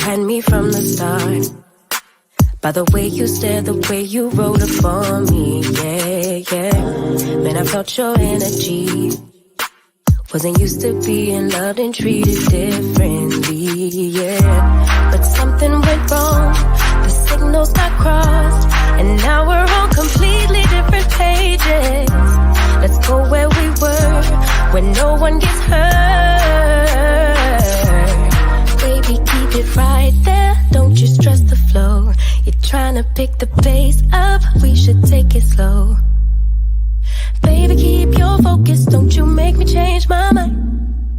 had me from the start. By the way you stare, the way you roll up for me, yeah. Man, I felt your energy. Wasn't used to being loved and treated differently, yeah. But something went wrong, the signals got crossed, and now we're on completely different pages. Let's go where we were, where no one gets hurt. Baby, keep it right there, don't you stress the flow. You're trying to pick the pace up, we should take it slow. Baby, keep your focus, don't you make me change my mind.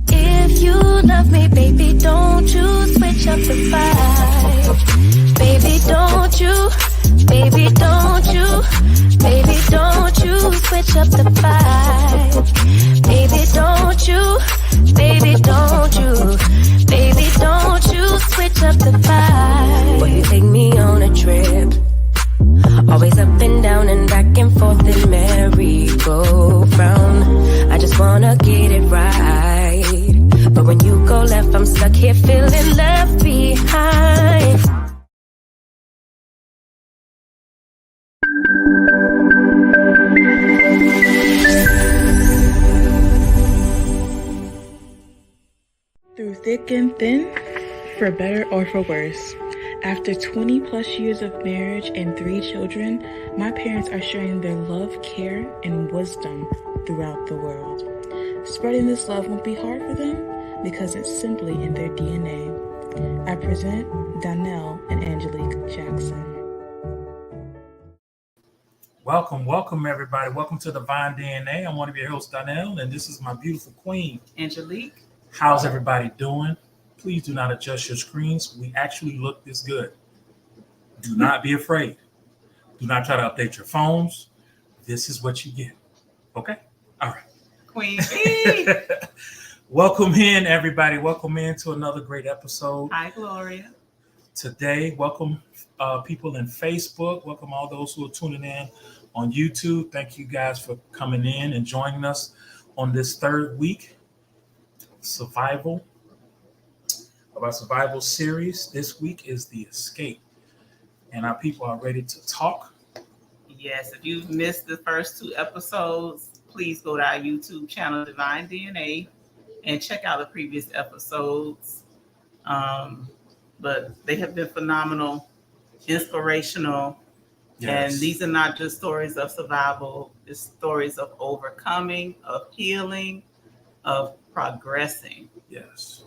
If you love me, baby, don't you switch up the vibe. Baby, don't you, baby, don't you, baby, don't you switch up the vibe. Baby, don't you, baby, don't you, baby, don't you switch up the vibe. Will you take me on a trip? Always up and down and back and forth in merry-go-round. I just wanna get it right, but when you go left, I'm stuck here feeling left behind. Through thick and thin, for better or for worse. After 20 plus years of marriage and 3 children, my parents are sharing their love, care, and wisdom throughout the world. Spreading this love won't be hard for them because it's simply in their DNA. I present Donnell and Angelic Jackson. Welcome everybody. Welcome to Divine DNA. I'm one of your hosts, Donnell, and this is my beautiful queen, Angelique. How's everybody doing? Please do not adjust your screens. We actually look this good. Do not be afraid. Do not try to update your phones. This is what you get. Okay? All right. Queen B. Welcome in, everybody. Welcome in to another great episode. Hi, Gloria. Today, welcome people in Facebook. Welcome all those who are tuning in on YouTube. Thank you guys for coming in and joining us on this third week of our survival series. This week is the escape, and our people are ready to talk. Yes, if you've missed the first 2 episodes, please go to our YouTube channel, Divine DNA, and check out the previous episodes. But they have been phenomenal, inspirational, Yes. and these are not just stories of survival, it's stories of overcoming, of healing, of progressing. Yes.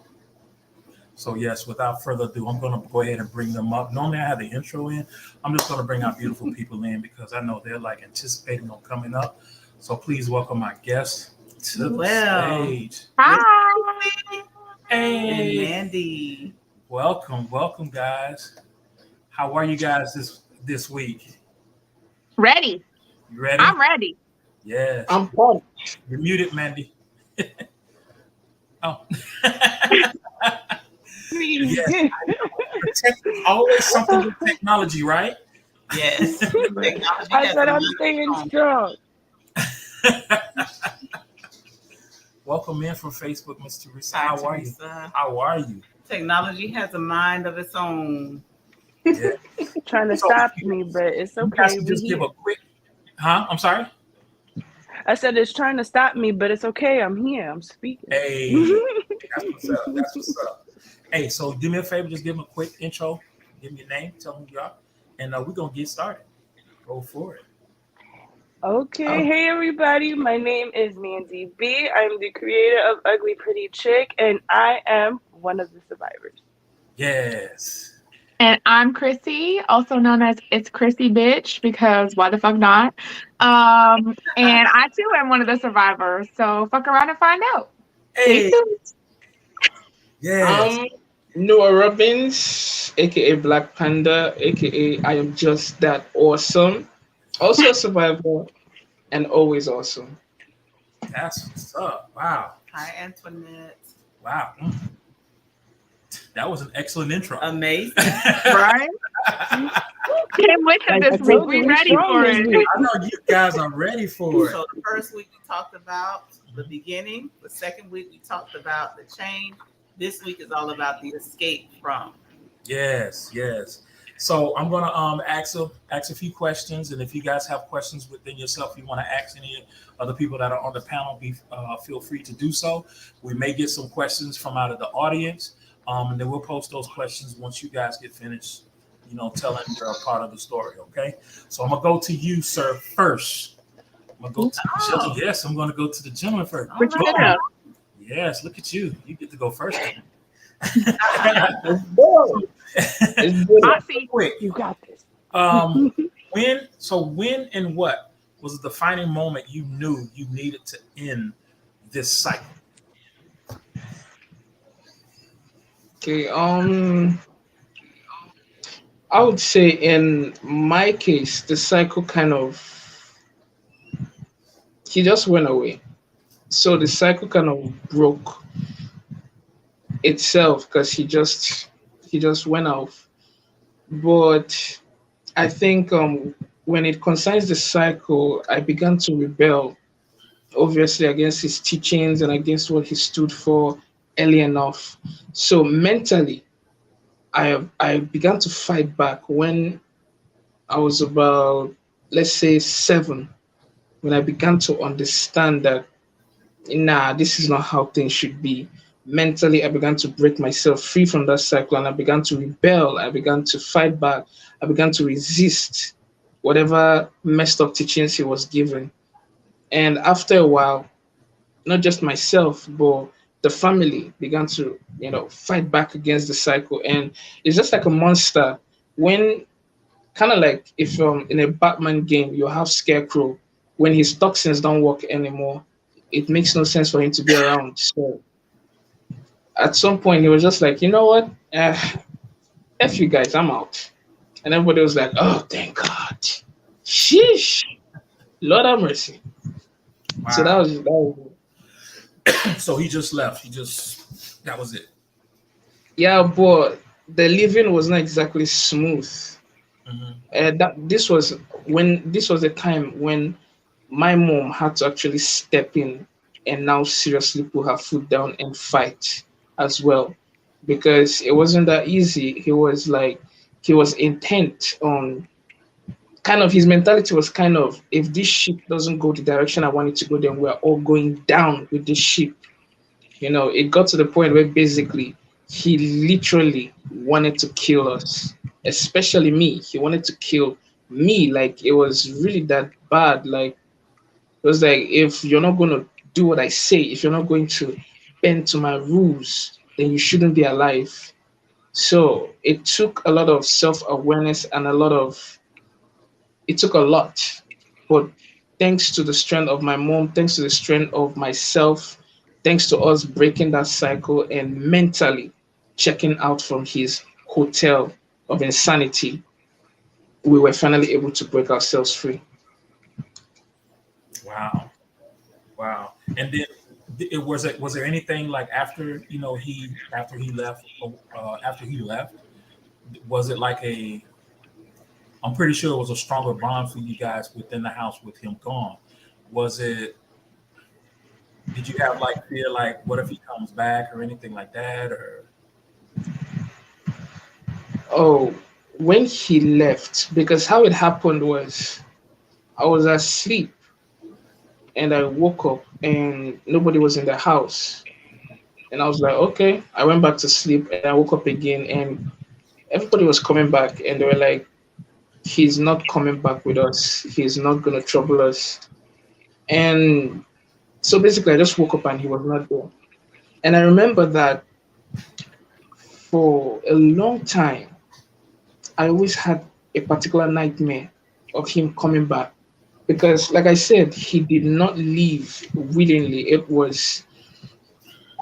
So yes, without further ado, I'm going to go ahead and bring them up. Normally I have the intro in. I'm just going to bring our beautiful people in because I know they're like anticipating on coming up. So please welcome my guests to the stage. Hi. Hey. And Mandy. Welcome guys. How are you guys this week? Ready. You ready? I'm ready. Yes. I'm fun. You're muted, Mandy. Oh. Yes. Always something with technology, right? Yes. I said I'm staying strong. Welcome in from Facebook, Ms. Teresa. Hi, How are you? Teresa. How are you? Technology has a mind of its own. Yeah. Trying to stop me, but it's You guys okay. can just give a quick. I'm sorry. I said it's trying to stop me, but it's okay. I'm here. I'm speaking. Hey, that's what's up. Hey, so do me a favor, just give them a quick intro. Give me your name, tell them who you are, and we're gonna get started. Go for it. Okay. Hey, everybody. My name is Mandy B. I'm the creator of Ugly Pretty Chick, and I am one of the survivors. Yes. And I'm Chrissy, also known as It's Chrissy Bitch, because why the fuck not? And I too am one of the survivors, so fuck around and find out. Hey. Yes. Noah Robbins, aka Black Panda, aka I am just that awesome. Also a survivor and always awesome. That's what's up. Wow. Hi, Antoinette. Wow. That was an excellent intro. Amazing. Right? Can't wait for this week. We ready for it. I know you guys are ready for it. So the first week we talked about the beginning. The second week we talked about the change. This week is all about the escape from. Yes, yes. So I'm gonna ask a few questions, and if you guys have questions within yourself, you want to ask any other people that are on the panel, be feel free to do so. We may get some questions from out of the audience, and then we'll post those questions once you guys get finished. Telling your part of the story. Okay. So I'm gonna go to you, sir, first. I'm gonna go to the Oh, gentleman. Yes, I'm gonna go to the gentleman first. all What you right. Boom. got? Yes, look at you. You get to go first. Let's go. Let's go. Hot seat. Quick. You got this. Um, when and what was the defining moment you knew you needed to end this cycle? Okay. I would say in my case, the cycle kind of he just went away. So the cycle kind of broke itself because he just went off. But I think when it concerns the cycle, I began to rebel, obviously against his teachings and against what he stood for early enough. So mentally, I began to fight back when I was about, let's say, 7, when I began to understand that, nah, this is not how things should be. Mentally, I began to break myself free from that cycle and I began to rebel. I began to fight back. I began to resist whatever messed up teachings he was given. And after a while, not just myself, but the family began to, fight back against the cycle. And it's just like a monster. When kind of like if in a Batman game you have Scarecrow, when his toxins don't work anymore, it makes no sense for him to be around. So at some point he was just like, you know what? F you guys, I'm out. And everybody was like, oh, thank God. Sheesh. Lord have mercy. So that Wow. was So he just left. That was it. yeah, but the living was not exactly smooth. Hmm. That this was a time when my mom had to actually step in and now seriously put her foot down and fight as well, because it wasn't that easy. He was intent on, kind of, his mentality was kind of, if this ship doesn't go the direction I want it to go, then we're all going down with this ship. It got to the point where basically he literally wanted to kill us, especially me. He wanted to kill me. Like, it was really that bad. Like, it was like, if you're not going to do what I say, if you're not going to bend to my rules, then you shouldn't be alive. So it took a lot of self awareness and it took a lot. But thanks to the strength of my mom, thanks to the strength of myself, thanks to us breaking that cycle and mentally checking out from his hotel of insanity, we were finally able to break ourselves free. Wow. Wow. And then was there anything like after after he left, was it like a I'm pretty sure it was a stronger bond for you guys within the house with him gone. Was it Did you have like fear like what if he comes back or anything like that or Oh, when he left, because how it happened was I was asleep and I woke up and nobody was in the house. And I was like, okay. I went back to sleep and I woke up again and everybody was coming back and they were like, he's not coming back with us. He's not going to trouble us. And so basically, I just woke up and he was not there. And I remember that for a long time, I always had a particular nightmare of him coming back. Because, like I said, he did not leave willingly. It was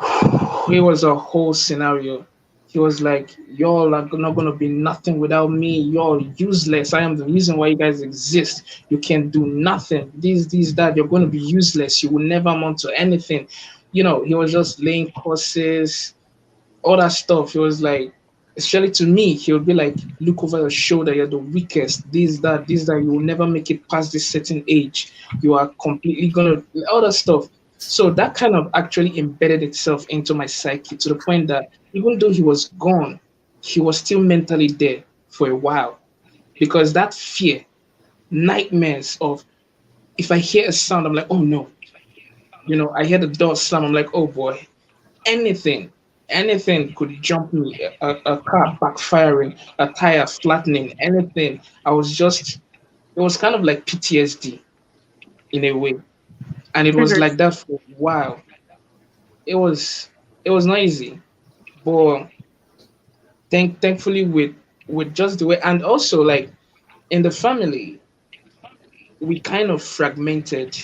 a whole scenario. He was like, y'all are not going to be nothing without me. You're useless. I am the reason why you guys exist. You can do nothing. This, that. You're going to be useless. You will never amount to anything. He was just laying courses, all that stuff. He was like, especially to me, he would be like, look over your shoulder. You're the weakest. This, that. You will never make it past this certain age. You are completely going to, all that stuff. So that kind of actually embedded itself into my psyche to the point that even though he was gone, he was still mentally there for a while because that fear, nightmares of if I hear a sound, I'm like, oh no. I hear the door slam, I'm like, oh boy, anything, anything could jump me, a car backfiring, a tire flattening, anything. It was kind of like PTSD in a way. And it was Triggers. like that for a while. It was, it was not easy, but thankfully with just the way, and also like in the family, we kind of fragmented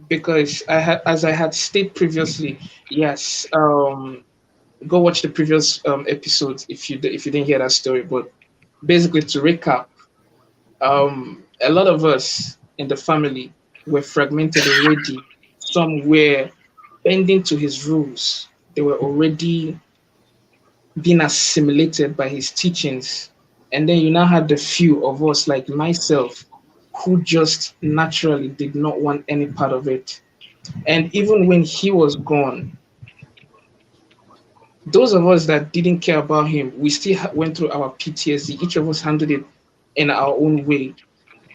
because as I had stated previously, yes, go watch the previous episodes if you didn't hear that story. But basically, to recap, a lot of us in the family were fragmented already. Some were bending to his rules. They were already being assimilated by his teachings. And then you now had the few of us, like myself, who just naturally did not want any part of it. And even when he was gone, those of us that didn't care about him, we still went through our PTSD. Each of us handled it in our own way.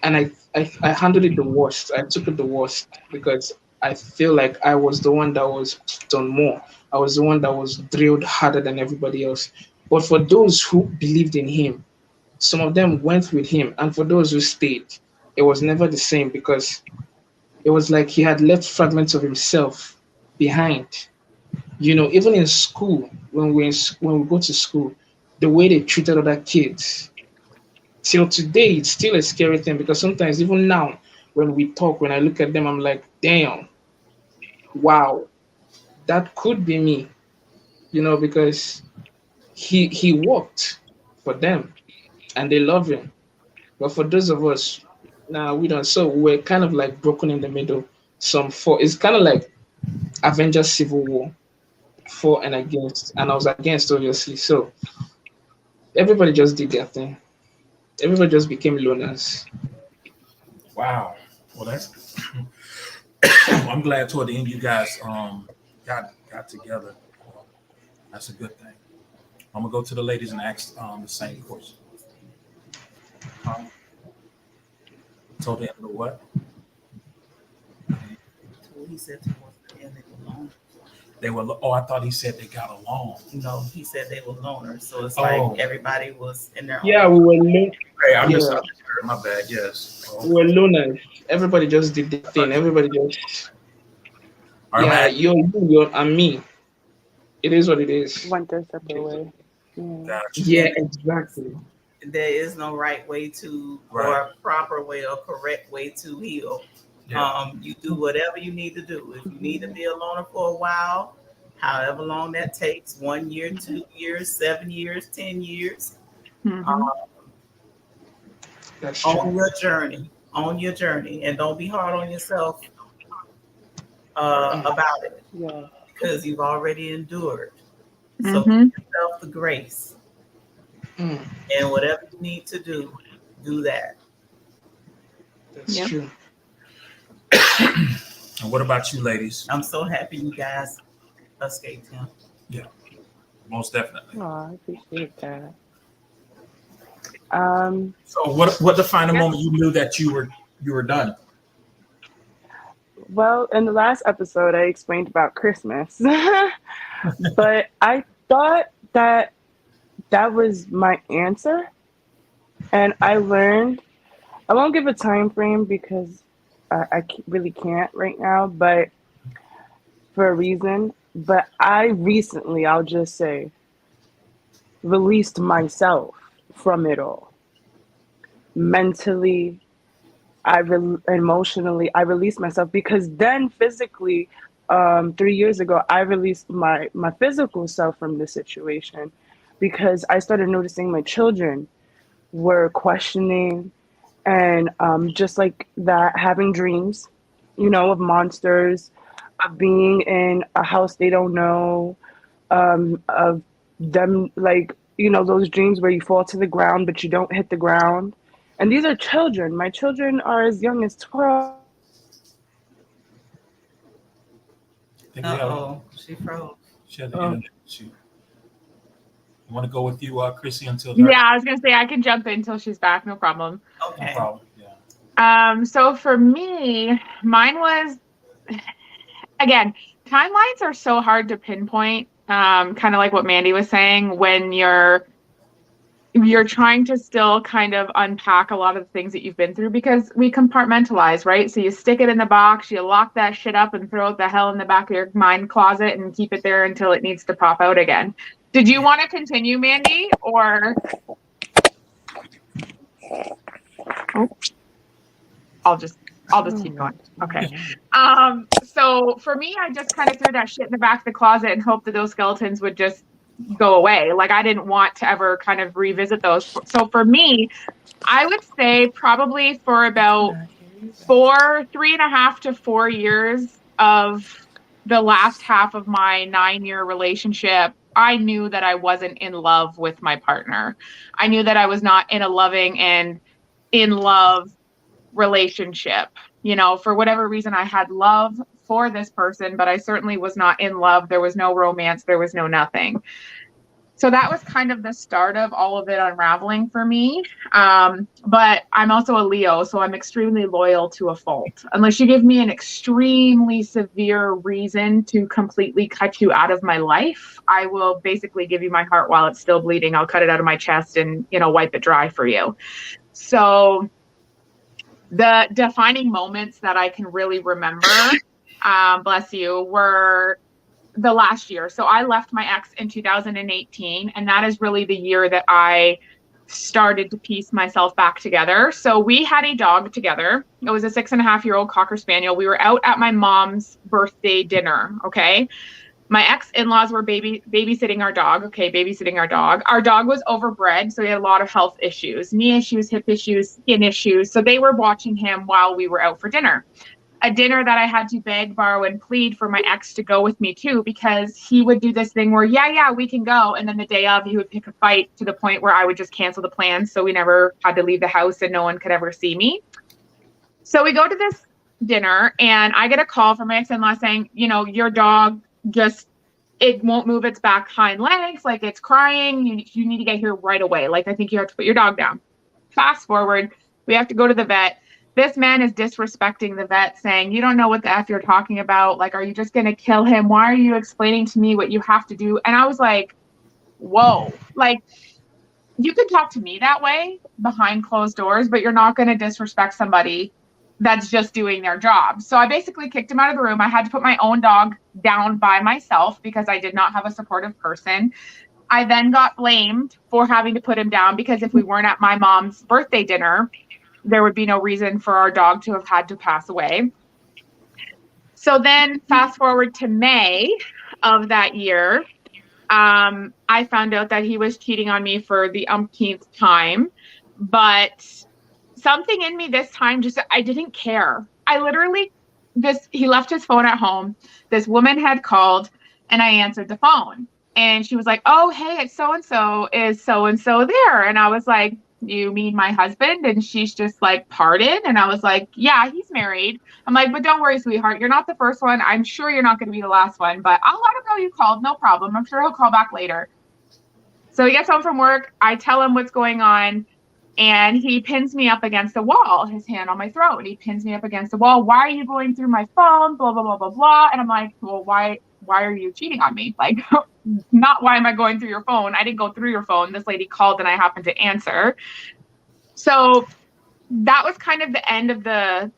And I handled it the worst. I took it the worst because I feel like I was the one that was done more. I was the one that was drilled harder than everybody else. But for those who believed in him, some of them went with him. And for those who stayed, it was never the same because it was like he had left fragments of himself behind. Even in school, when we go to school, the way they treated other kids, till today, it's still a scary thing because sometimes, even now, when we talk, when I look at them, I'm like, damn, wow, that could be me, because he worked for them and they love him. But for those of us, nah, we don't. So we're kind of like broken in the middle. It's kind of like Avengers Civil War, for and against, and I was against, obviously. So everybody just did their thing. Everybody just became loners. Wow. Well, that's. I'm glad toward the end you guys got together. That's a good thing. I'm gonna go to the ladies and ask the same question. Um, told the end of what? He said towards the end they were loners. They were. Oh, I thought he said they got along. No, he said they were loners. So it's Oh. like everybody was in their Yeah, own. we were loners. Hey, I Yeah, misheard. My bad. Yes. Oh. we were loners. Everybody just did their thing. Everybody just, All right, I'm yeah, gonna you, and me. It is what it is. Went their separate way. Yeah. ask you. Yeah, And exactly. there is no right way to, Right. or proper way or correct way to heal. Yeah. You do whatever you need to do. If you need to be a loner for a while, however long that takes, 1 year, 2 years, 7 years, 10 years, Mhm. That's on true. your journey, and don't be hard on yourself about it Yeah. because you've already endured. So Mhm. give yourself the grace, Mm, and whatever you need to do that. that's Yep. true. And what about you, ladies? I'm so happy you guys escaped him. Yeah, most definitely. Oh, I appreciate that. Um, So, what defined the moment you knew that you were done? well, in the last episode, I explained about Christmas, but I thought that that was my answer, and I learned. I won't give a time frame because really can't right now, but for a reason. But I recently, I'll just say, released myself from it all. Mentally, emotionally, I released myself because then physically, 3 years ago, I released my physical self from the situation because I started noticing my children were questioning and just like that, having dreams, of monsters, of being in a house they don't know, of them like those dreams where you fall to the ground but you don't hit the ground. And these are children. My children are as young as 12. I think we have Uh-oh, she froze. she had the Oh, internet issue. Want to go with you, Chrissy, until Yeah, I was gonna say I can jump in until she's back, no problem. Okay. No problem. Yeah. So for me, mine was, again, timelines are so hard to pinpoint. Kind of like what Mandy was saying, when you're trying to still kind of unpack a lot of the things that you've been through, because we compartmentalize, right? So you stick it in the box, you lock that shit up and throw it the hell in the back of your mind closet and keep it there until it needs to pop out again. Did you want to continue, Mandy, or? Oh. I'll just keep going. Okay. So for me, I just kind of threw that shit in the back of the closet and hoped that those skeletons would just go away. Like, I didn't want to ever kind of revisit those. So for me, I would say probably for about 3.5 to 4 years of the last half of my 9-year relationship, I knew that I wasn't in love with my partner. I knew that I was not in a loving and in love relationship. You know, for whatever reason, I had love for this person, but I certainly was not in love. There was no romance. There was no nothing. So that was kind of the start of all of it unraveling for me. But I'm also a Leo, so I'm extremely loyal to a fault. Unless you give me an extremely severe reason to completely cut you out of my life, I will basically give you my heart while it's still bleeding. I'll cut it out of my chest and, you know, wipe it dry for you. So the defining moments that I can really remember, bless you, were the last year. So I left my ex in 2018, and that is really the year that I started to piece myself back together. So we had a dog together. It was a 6.5-year-old Cocker Spaniel. We were out at my mom's birthday dinner. Okay. My ex-in-laws were babysitting our dog. Okay, babysitting our dog. Our dog was overbred, so he had a lot of health issues, knee issues, hip issues, skin issues. So they were watching him while we were out for dinner. A dinner that I had to beg, borrow, and plead for my ex to go with me to, because he would do this thing where, yeah, we can go. And then the day of, he would pick a fight to the point where I would just cancel the plans. So we never had to leave the house and no one could ever see me. So we go to this dinner and I get a call from my ex-in-law saying, you know, your dog just, it won't move its back hind legs. Like, it's crying. You need to get here right away. Like, I think you have to put your dog down. Fast forward, we have to go to the vet. This man is disrespecting the vet, saying, you don't know what the F you're talking about. Like, are you just going to kill him? Why are you explaining to me what you have to do? And I was like, whoa, like, you could talk to me that way behind closed doors, but you're not going to disrespect somebody that's just doing their job. So I basically kicked him out of the room. I had to put my own dog down by myself because I did not have a supportive person. I then got blamed for having to put him down because if we weren't at my mom's birthday dinner, there would be no reason for our dog to have had to pass away. So then fast forward to May of that year, I found out that he was cheating on me for the umpteenth time, but something in me this time, just, I didn't care. I literally, he left his phone at home. This woman had called and I answered the phone and she was like, oh, hey, it's so-and-so. Is so-and-so there? And I was like, you mean my husband? And she's just like, pardon? And I was like, yeah, he's married. I'm like, but don't worry, sweetheart. You're not the first one. I'm sure you're not going to be the last one, but I'll let him know you called. No problem. I'm sure he'll call back later. So he gets home from work. I tell him what's going on. And he pins me up against the wall, his hand on my throat. And he pins me up against the wall. Why are you going through my phone? Blah, blah, blah, blah, blah. And I'm like, well, why are you cheating on me? Like, not why am I going through your phone? I didn't go through your phone. This lady called and I happened to answer. So that was kind of the end of the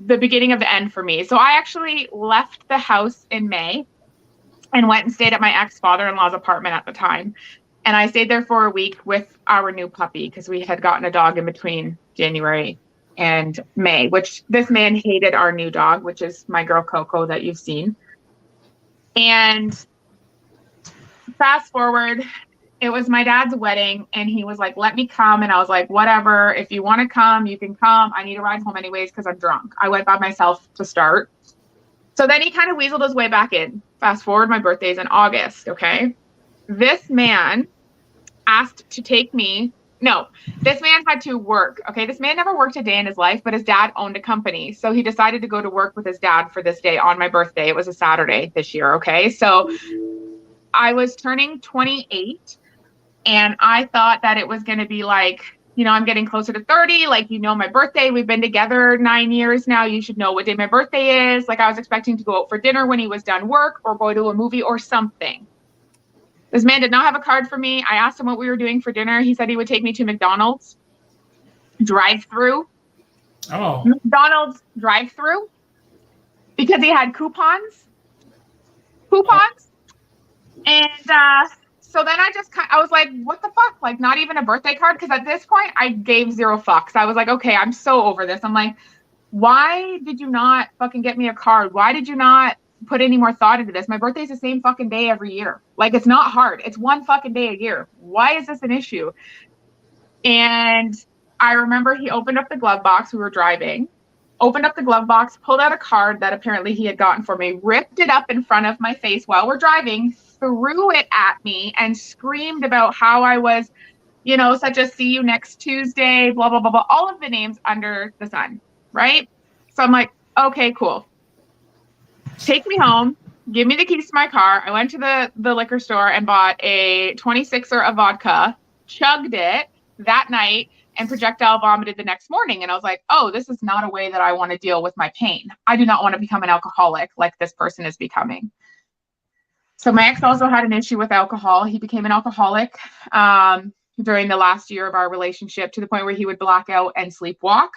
beginning of the end for me. So I actually left the house in May and went and stayed at my ex-father-in-law's apartment at the time. And I stayed there for a week with our new puppy because we had gotten a dog in between January and May, which this man hated our new dog, which is my girl Coco that you've seen. And fast forward, it was my dad's wedding and he was like, let me come. And I was like, whatever, if you want to come, you can come. I need a ride home anyways because I'm drunk. I went by myself to start. So then he kind of weaseled his way back in. Fast forward, my birthday's in August, okay? This man asked to take me. No, this man had to work. Okay. This man never worked a day in his life, but his dad owned a company. So he decided to go to work with his dad for this day on my birthday. It was a Saturday this year. Okay. So I was turning 28 And I thought that it was going to be like, you know, I'm getting closer to 30. Like, you know, my birthday, we've been together 9 years now. You should know what day my birthday is. Like, I was expecting to go out for dinner when he was done work or go to a movie or something. This man did not have a card for me. I asked him what we were doing for dinner. He said he would take me to McDonald's drive-through. Oh. McDonald's drive-through because he had coupons. And so then I was like, what the fuck? Like, not even a birthday card? Because at this point, I gave zero fucks. I was like, okay, I'm so over this. I'm like, why did you not fucking get me a card? Why did you not put any more thought into this? My birthday's the same fucking day every year. Like, it's not hard. It's one fucking day a year. Why is this an issue? And I remember he opened up the glove box. We were driving. Opened up the glove box, pulled out a card that apparently he had gotten for me, ripped it up in front of my face while we're driving, threw it at me, and screamed about how I was, you know, such a see you next Tuesday, blah, blah, blah, blah, all of the names under the sun, right? So I'm like, okay, cool. Take me home. Give me the keys to my car. I went to the liquor store and bought a 26er of vodka, chugged it that night, and projectile vomited the next morning. And I was like, oh, this is not a way that I want to deal with my pain. I do not want to become an alcoholic like this person is becoming. So my ex also had an issue with alcohol. He became an alcoholic during the last year of our relationship, to the point where he would black out and sleepwalk.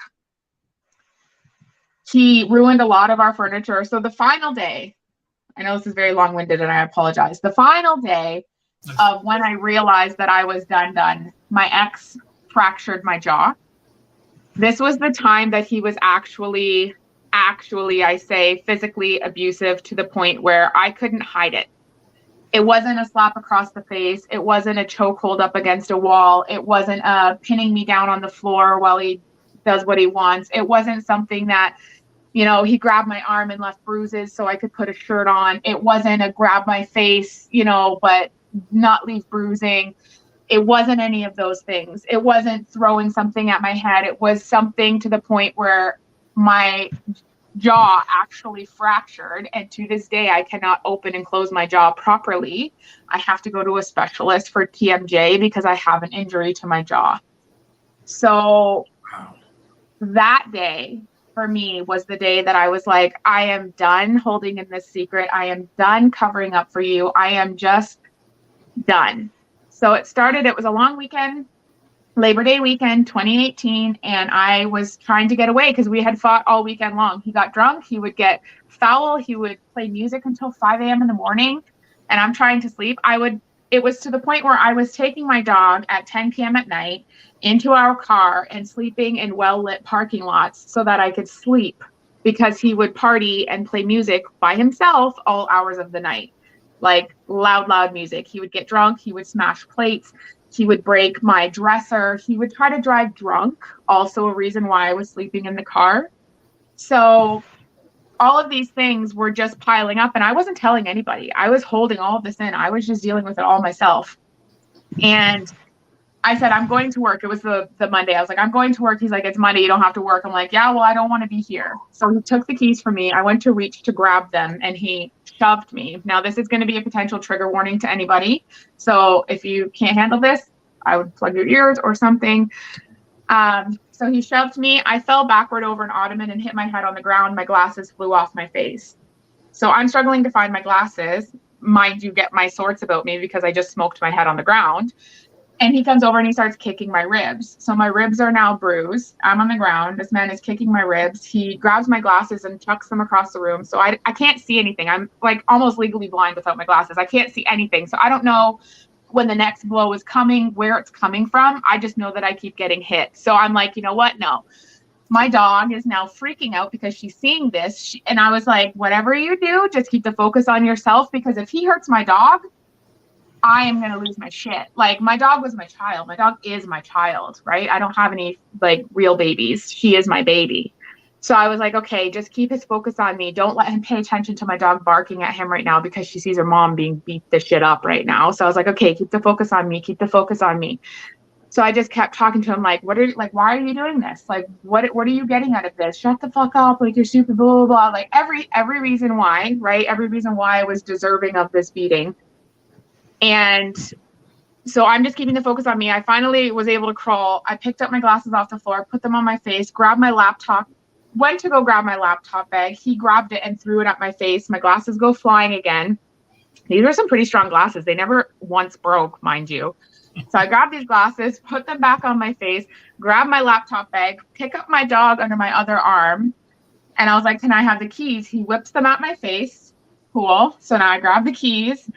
He ruined a lot of our furniture. So the final day, I know this is very long-winded and I apologize. The final day of when I realized that I was done, my ex fractured my jaw. This was the time that he was actually, I say, physically abusive, to the point where I couldn't hide it. It wasn't a slap across the face. It wasn't a chokehold up against a wall. It wasn't pinning me down on the floor while he does what he wants. It wasn't something that, you know, he grabbed my arm and left bruises so I could put a shirt on. It wasn't a grab my face, you know, but not leave bruising. It wasn't any of those things. It wasn't throwing something at my head. It was something to the point where my jaw actually fractured. And to this day, I cannot open and close my jaw properly. I have to go to a specialist for TMJ because I have an injury to my jaw. So that day for me was the day that I was like, I am done holding in this secret. I am done covering up for you. I am just done. So it was a long weekend, Labor Day weekend, 2018, and I was trying to get away because we had fought all weekend long. He got drunk, he would get foul, he would play music until 5 a.m. in the morning, and I'm trying to sleep. It was to the point where I was taking my dog at 10 p.m. at night into our car and sleeping in well-lit parking lots so that I could sleep, because he would party and play music by himself all hours of the night. Like loud music. He would get drunk. He would smash plates. He would break my dresser. He would try to drive drunk. Also a reason why I was sleeping in the car. So all of these things were just piling up, and I wasn't telling anybody. I was holding all of this in. I was just dealing with it all myself. And I said, I'm going to work. It was the Monday. I was like, I'm going to work. He's like, it's Monday. You don't have to work. I'm like, yeah, well, I don't want to be here. So he took the keys from me. I went to reach to grab them, and he shoved me. Now, this is going to be a potential trigger warning to anybody. So if you can't handle this, I would plug your ears or something. So he shoved me. I fell backward over an ottoman and hit my head on the ground. My glasses flew off my face. So I'm struggling to find my glasses. Mind you, get my sorts about me because I just smoked my head on the ground. And he comes over and he starts kicking my ribs. So my ribs are now bruised. I'm on the ground. This man is kicking my ribs. He grabs my glasses and chucks them across the room. So I can't see anything. I'm like almost legally blind without my glasses. I can't see anything. So I don't know when the next blow is coming, where it's coming from. I just know that I keep getting hit. So I'm like, you know what? No. My dog is now freaking out because she's seeing this. And I was like, whatever you do, just keep the focus on yourself, because if he hurts my dog, I am going to lose my shit. Like, my dog was my child. My dog is my child, right? I don't have any like real babies. She is my baby. So I was like, okay, just keep his focus on me. Don't let him pay attention to my dog barking at him right now because she sees her mom being beat the shit up right now. So I was like, okay, keep the focus on me. Keep the focus on me. So I just kept talking to him like, why are you doing this? Like, what are you getting out of this? Shut the fuck up. Like, you're stupid, blah, blah, blah. Like every reason why, right? Every reason why I was deserving of this beating. And So I'm just keeping the focus on me. I finally was able to crawl. I picked up my glasses off the floor, put them on my face, grabbed my laptop, went to go grab my laptop bag. He grabbed it and threw it at my face. My glasses go flying again. These are some pretty strong glasses. They never once broke, mind you. So I grabbed these glasses, put them back on my face, grabbed my laptop bag, pick up my dog under my other arm. And I was like, can I have the keys? He whips them at my face. Cool. So now I grab the keys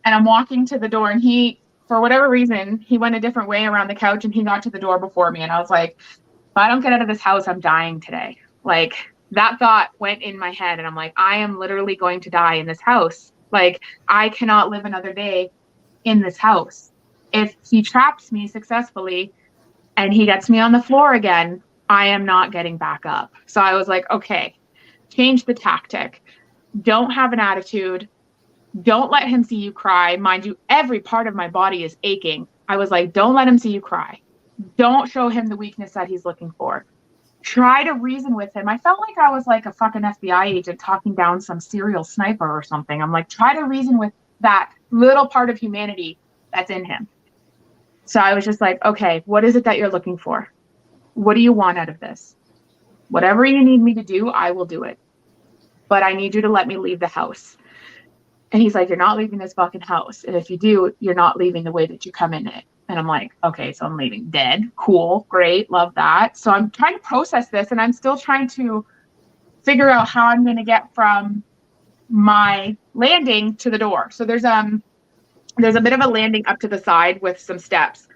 and I'm walking to the door, and he, for whatever reason, he went a different way around the couch and he got to the door before me. And I was like, if I don't get out of this house, I'm dying today. Like, that thought went in my head, and I'm like, I am literally going to die in this house. Like, I cannot live another day in this house. If he traps me successfully and he gets me on the floor again, I am not getting back up. So I was like, okay, change the tactic. Don't have an attitude. Don't let him see you cry. Mind you, every part of my body is aching. I was like, don't let him see you cry. Don't show him the weakness that he's looking for. Try to reason with him. I felt like I was like a fucking FBI agent talking down some serial sniper or something. I'm like, try to reason with that little part of humanity that's in him. So I was just like, okay, what is it that you're looking for? What do you want out of this? Whatever you need me to do, I will do it. But I need you to let me leave the house. And he's like, you're not leaving this fucking house. And if you do, you're not leaving the way that you come in it. And I'm like, okay, so I'm leaving. Dead. Cool. Great. Love that. So I'm trying to process this, and I'm still trying to figure out how I'm going to get from my landing to the door. So there's a bit of a landing up to the side with some steps.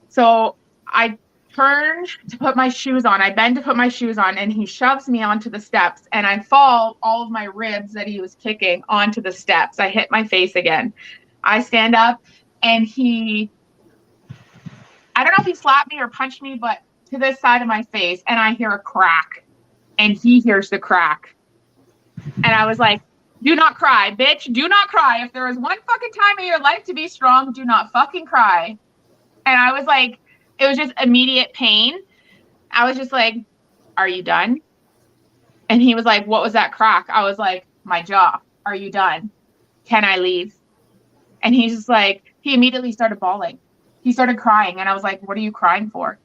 So I turn to put my shoes on. I bend to put my shoes on, and he shoves me onto the steps, and I fall all of my ribs that he was kicking onto the steps. I hit my face again. I stand up, and I don't know if he slapped me or punched me, but to this side of my face, and I hear a crack, and he hears the crack. And I was like, do not cry, bitch. Do not cry. If there is one fucking time in your life to be strong, do not fucking cry. And I was like, it was just immediate pain. I was just like, are you done? And he was like, what was that crack? I was like, my jaw. Are you done? Can I leave? And he's just like, he immediately started bawling. He started crying. And I was like, what are you crying for?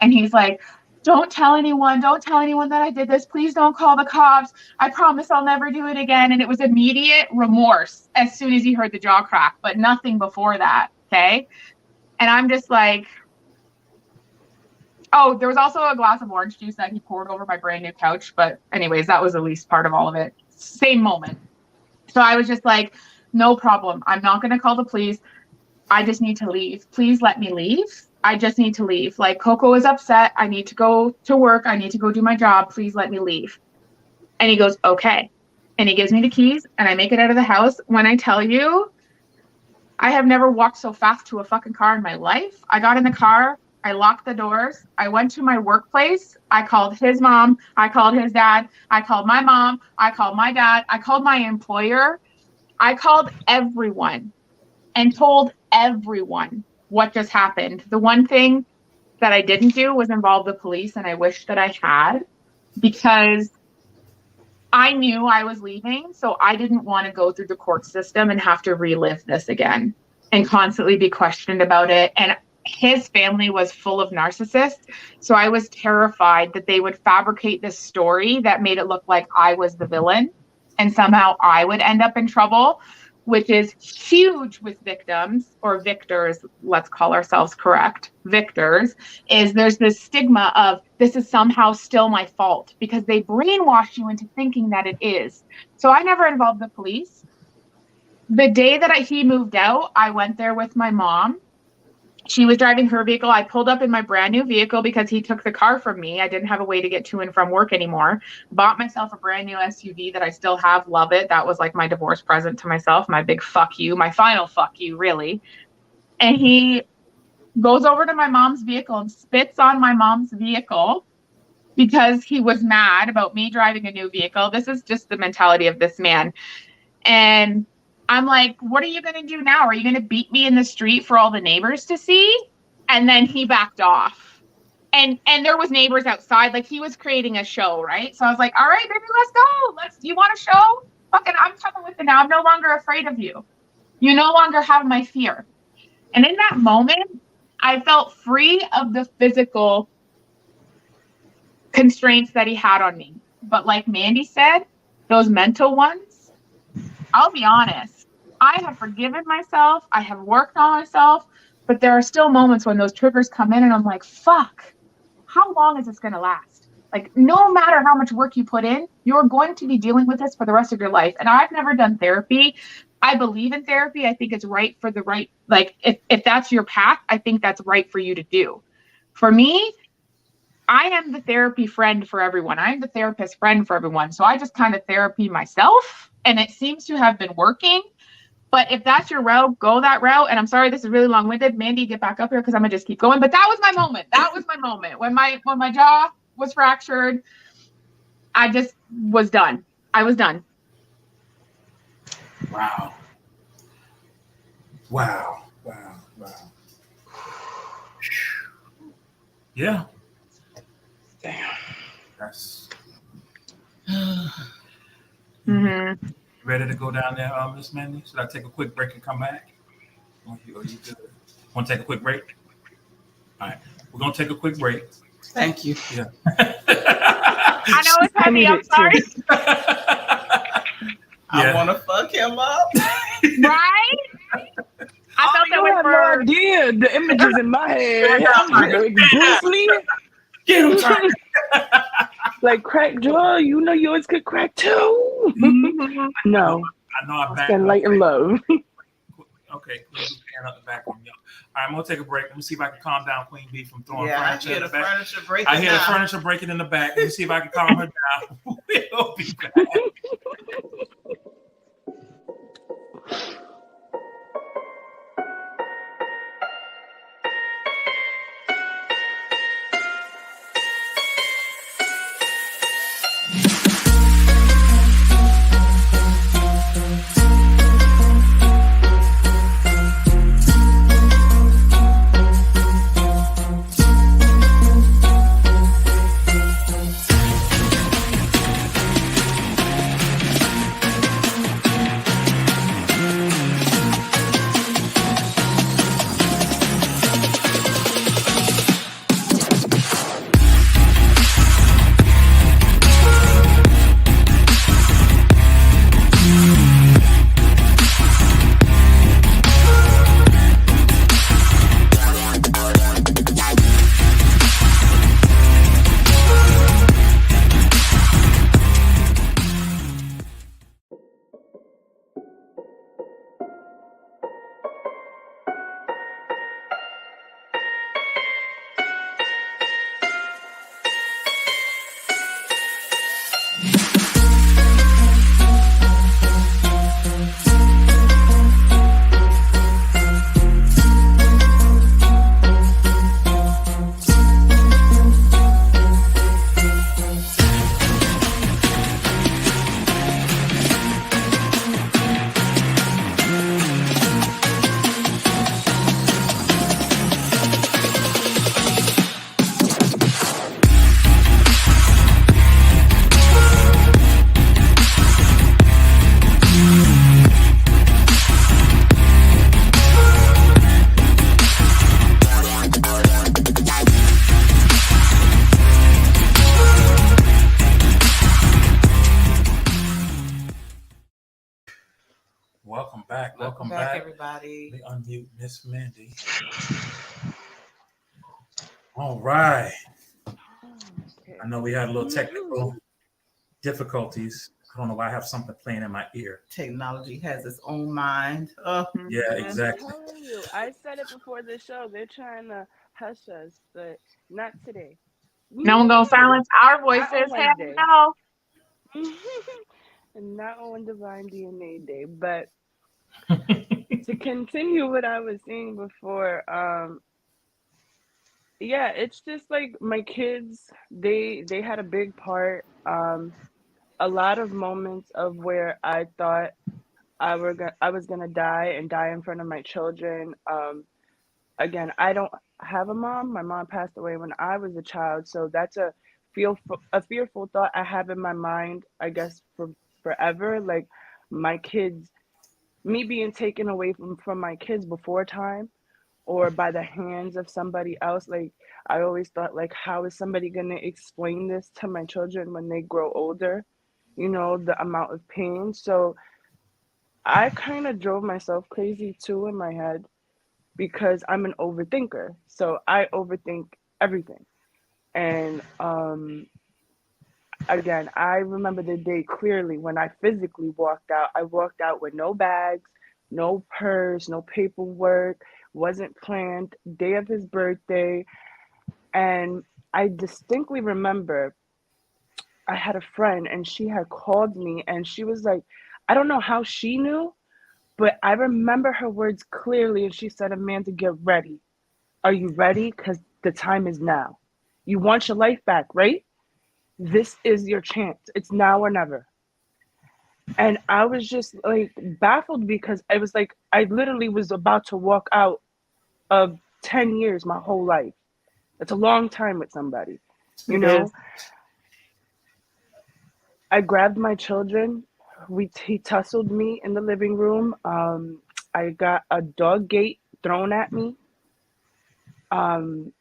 And he's like, don't tell anyone. Don't tell anyone that I did this. Please don't call the cops. I promise I'll never do it again. And it was immediate remorse as soon as he heard the jaw crack, but nothing before that. Okay. And I'm just like, oh, there was also a glass of orange juice that he poured over my brand new couch. But anyways, that was the least part of all of it. Same moment. So I was just like, no problem. I'm not going to call the police. I just need to leave. Please let me leave. I just need to leave. Like, Coco is upset. I need to go to work. I need to go do my job. Please let me leave. And he goes, okay. And he gives me the keys, and I make it out of the house. When I tell you, I have never walked so fast to a fucking car in my life. I got in the car. I locked the doors. I went to my workplace. I called his mom. I called his dad. I called my mom. I called my dad. I called my employer. I called everyone and told everyone what just happened. The one thing that I didn't do was involve the police, and I wish that I had, because I knew I was leaving, so I didn't want to go through the court system and have to relive this again and constantly be questioned about it. And his family was full of narcissists, so I was terrified that they would fabricate this story that made it look like I was the villain and somehow I would end up in trouble, which is huge with victims or victors. Let's call ourselves correct. Victors is there's this stigma of this is somehow still my fault because they brainwash you into thinking that it is. So I never involved the police. The day that he moved out, I went there with my mom. She was driving her vehicle. I pulled up in my brand new vehicle because he took the car from me. I didn't have a way to get to and from work anymore. Bought myself a brand new SUV that I still have. Love it. That was like my divorce present to myself. My big fuck you. My final fuck you, really. And he goes over to my mom's vehicle and spits on my mom's vehicle because he was mad about me driving a new vehicle. This is just the mentality of this man. And I'm like, what are you going to do now? Are you going to beat me in the street for all the neighbors to see? And then he backed off. And there was neighbors outside. Like, he was creating a show, right? So I was like, all right, baby, let's go. You want a show? Fucking, I'm coming with it now. I'm no longer afraid of you. You no longer have my fear. And in that moment, I felt free of the physical constraints that he had on me. But like Mandy said, those mental ones, I'll be honest, I have forgiven myself. I have worked on myself, but there are still moments when those triggers come in and I'm like, fuck, how long is this going to last? Like, no matter how much work you put in, you're going to be dealing with this for the rest of your life. And I've never done therapy. I believe in therapy. I think it's right for the right, like, if that's your path, I think that's right for you to do. For me, I am the therapy friend for everyone. I'm the therapist friend for everyone. So I just kind of therapy myself, and it seems to have been working. But if that's your route, go that route. And I'm sorry, this is really long-winded. Mandy, get back up here because I'm gonna just keep going. But that was my moment. That was my moment when my jaw was fractured. I just was done. I was done. Wow. Wow. Wow. Wow. Yeah. Damn. That's Mm-hmm. ready to go down there, Miss Mandy? Should I take a quick break and come back? Or you good? Want to take a quick break? All right. We're going to take a quick break. Thank you. Yeah. I know it's heavy. I'm sorry. I want to fuck him up. Right? I felt that You way have no idea the images in my head. I'm like, Bruce Lee. Get him tight. Like crack jaw, you know yours could crack too. Mm-hmm. No, I know I back it's light and love. Okay, Queen Bee stand up the back on y'all. All right, I'm gonna take a break. Let me see if I can calm down Queen Bee from throwing furniture in the back. I hear the furniture breaking in the back. Let me see if I can calm her down. We'll be back. Welcome back. Welcome back, everybody. Let me unmute Miss Mandy. All right. Okay. I know we had a little technical difficulties. I don't know why I have something playing in my ear. Technology has its own mind. Yeah, exactly. I'm telling you, I said it before the show. They're trying to hush us, but not today. No one gonna silence our voices. Hell Wednesday. no. And not on Divine DNA Day, but to continue what I was saying before, yeah, it's just like my kids, they had a big part. A lot of moments of where I thought I was gonna die and die in front of my children. Again, I don't have a mom. My mom passed away when I was a child, so that's a fearful thought I have in my mind, I guess, for forever. Like my kids, me being taken away from my kids before time or by the hands of somebody else. Like, I always thought, like, how is somebody going to explain this to my children when they grow older? You know, the amount of pain. So I kind of drove myself crazy too in my head because I'm an overthinker. So I overthink everything. And again, I remember the day clearly when I physically walked out. I walked out with no bags, no purse, no paperwork, wasn't planned, day of his birthday. And I distinctly remember I had a friend and she had called me and she was like, I don't know how she knew, but I remember her words clearly. And she said, Amanda, get ready. Are you ready? Because the time is now. You want your life back, right? This is your chance. It's now or never. And I was just like baffled because I was like, I literally was about to walk out of 10 years, my whole life. That's a long time with somebody, you It know? is. I grabbed my children. He tussled me in the living room. I got a dog gate thrown at me. Um,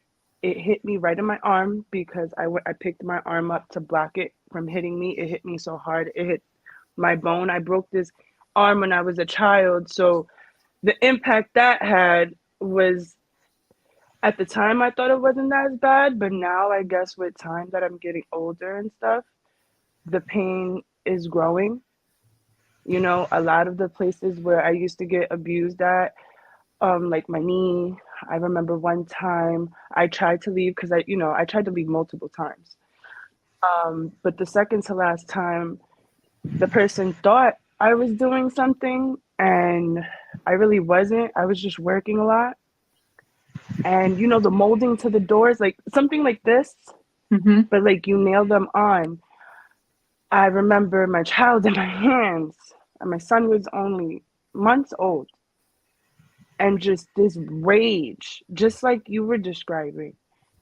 it hit me right in my arm because I picked my arm up to block it from hitting me. It hit me so hard. It hit my bone. I broke this arm when I was a child. So the impact that had was, at the time I thought it wasn't as bad, but now I guess with time that I'm getting older and stuff, the pain is growing. You know, a lot of the places where I used to get abused at, like my knee. I remember one time I tried to leave because I tried to leave multiple times. But the second to last time, the person thought I was doing something and I really wasn't. I was just working a lot. And the molding to the doors, like something like this, Mm-hmm. but like you nail them on. I remember my child in my hands, and my son was only months old, and just this rage, just like you were describing.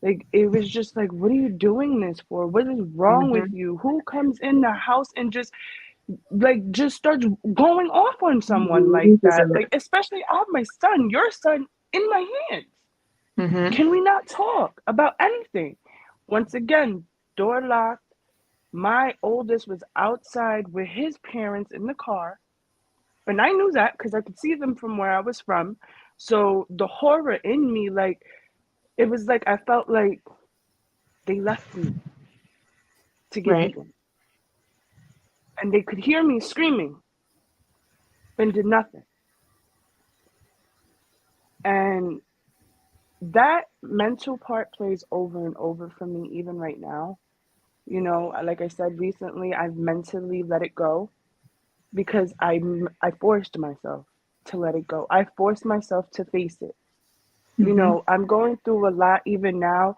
Like, it was just like, what are you doing this for? What is wrong with Mm-hmm. you? Who comes in the house and just starts going off on someone like You that? deserve Like, it. especially I have my son, your son, in my hands. Mm-hmm. Can we not talk about anything? Once again, door locked. My oldest was outside with his parents in the car. And I knew that because I could see them from where I was from. So the horror in me, like, it was like I felt like they left me to get Right. beaten. And they could hear me screaming and did nothing. And that mental part plays over and over for me, even right now. Like I said recently, I've mentally let it go because I forced myself to let it go. I forced myself to face it. Mm-hmm. I'm going through a lot even now.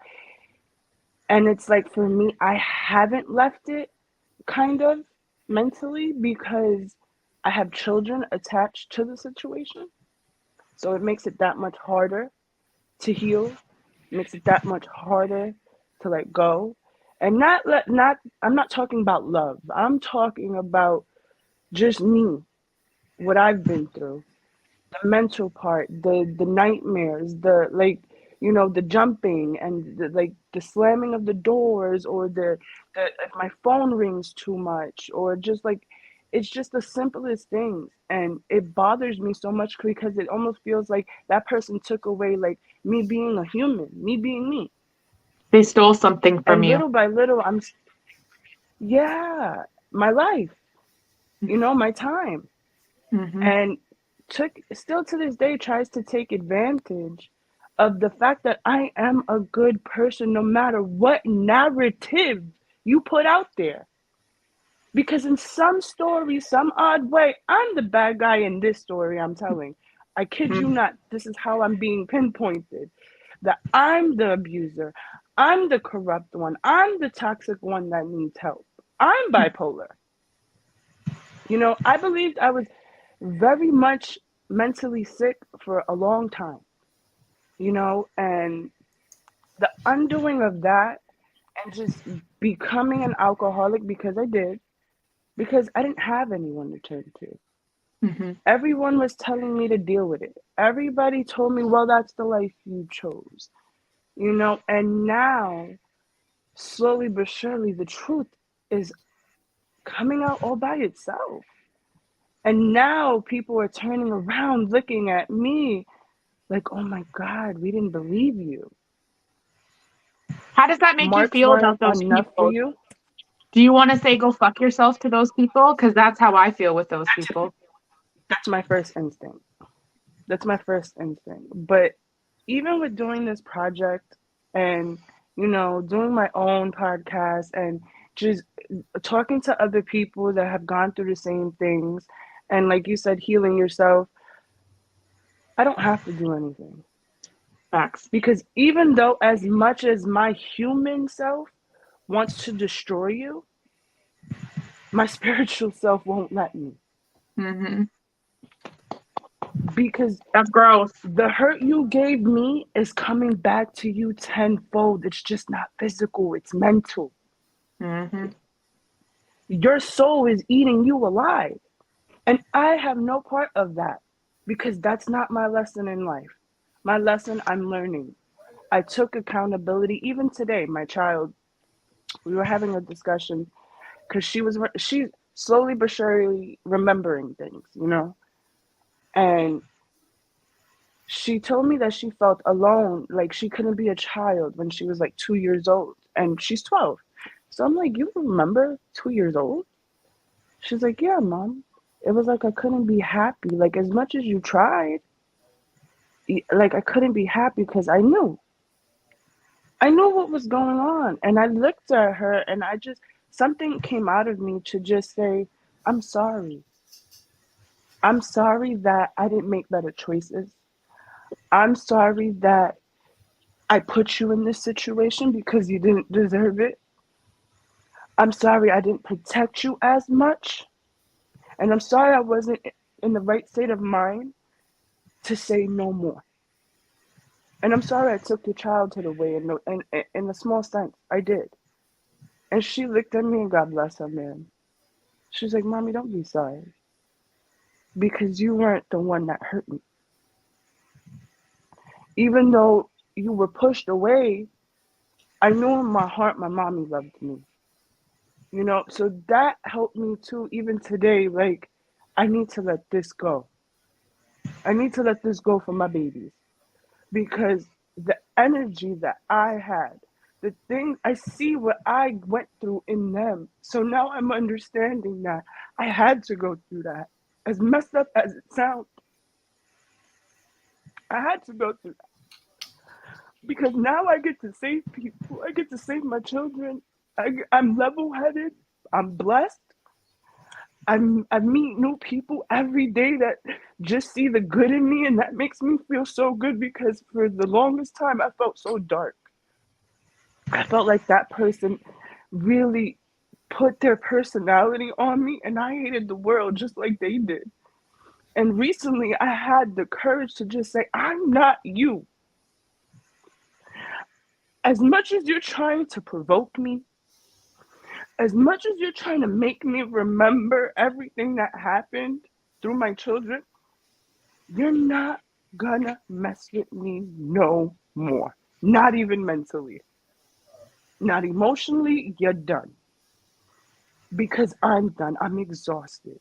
And it's like, for me, I haven't left it kind of mentally because I have children attached to the situation. So it makes it that much harder to heal, makes it that much harder to let go. And I'm not talking about love. I'm talking about just me, what I've been through, the mental part, the nightmares, the, like, the jumping and the slamming of the doors, or the if my phone rings too much, or just like, it's just the simplest things, and it bothers me so much because it almost feels like that person took away, like, me being a human, me being me. They stole something from And you. little by little, yeah, my life, my time. Mm-hmm. And took still to this day tries to take advantage of the fact that I am a good person no matter what narrative you put out there. Because in some story, some odd way, I'm the bad guy in this story I'm telling. I kid you not, this is how I'm being pinpointed. That I'm the abuser. I'm the corrupt one. I'm the toxic one that needs help. I'm bipolar. I believed I was very much mentally sick for a long time, and the undoing of that and just becoming an alcoholic because I did, because I didn't have anyone to turn to. Mhm. Everyone was telling me to deal with it. Everybody told me, well, that's the life you chose, you know? And now, slowly but surely, the truth is coming out all by itself. And now people are turning around looking at me like, oh my God, we didn't believe you. How does that make you Marks feel weren't about those enough for people? you. Do you want to say go fuck yourself to those people? Because that's how I feel with those people. That's my first instinct. That's my first instinct. But even with doing this project and, you know, doing my own podcast and just talking to other people that have gone through the same things and, like you said, healing yourself, I don't have to do anything. Facts. Because even though, as much as my human self wants to destroy you, my spiritual self won't let me. Hmm. Because That's gross. the hurt you gave me is coming back to you tenfold. It's just not physical, it's mental. Hmm. Your soul is eating you alive. And I have no part of that because that's not my lesson in life. My lesson, I'm learning. I took accountability. Even today, my child, we were having a discussion because she's slowly but surely remembering things, you know? And she told me that she felt alone, like she couldn't be a child when she was like 2 years old, and she's 12. So I'm like, you remember 2 years old? She's like, yeah, mom. It was like I couldn't be happy. Like as much as you tried, like I couldn't be happy because I knew what was going on. And I looked at her and something came out of me to just say, I'm sorry. I'm sorry that I didn't make better choices. I'm sorry that I put you in this situation because you didn't deserve it. I'm sorry I didn't protect you as much. And I'm sorry I wasn't in the right state of mind to say no more. And I'm sorry I took your child to the way in a small sense. I did. And she looked at me and God bless her, man. She's like, Mommy, don't be sorry. Because you weren't the one that hurt me. Even though you were pushed away, I knew in my heart my mommy loved me. You know, so that helped me too, even today. Like, I need to let this go. I need to let this go for my babies because the energy that I had, the thing I see what I went through in them. So now I'm understanding that I had to go through that. As messed up as it sounds, I had to go through that because now I get to save people. I get to save my children. I'm level headed. I'm blessed. I meet new people every day that just see the good in me, and that makes me feel so good because for the longest time I felt so dark. I felt like that person really put their personality on me, and I hated the world just like they did. And recently I had the courage to just say, I'm not you. As much as you're trying to provoke me, as much as you're trying to make me remember everything that happened through my children, you're not gonna mess with me no more. Not even mentally. Not emotionally, you're done. Because I'm done. I'm exhausted.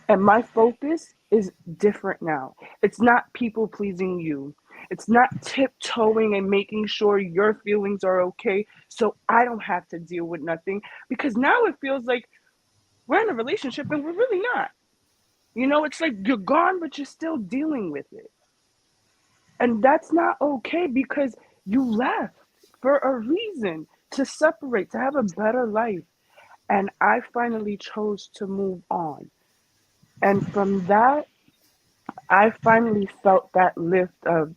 And my focus is different now. It's not people pleasing you. It's not tiptoeing and making sure your feelings are okay so I don't have to deal with nothing. Because now it feels like we're in a relationship and we're really not. You know, it's like you're gone, but you're still dealing with it. And that's not okay because you left for a reason to separate, to have a better life. And I finally chose to move on. And from that, I finally felt that lift of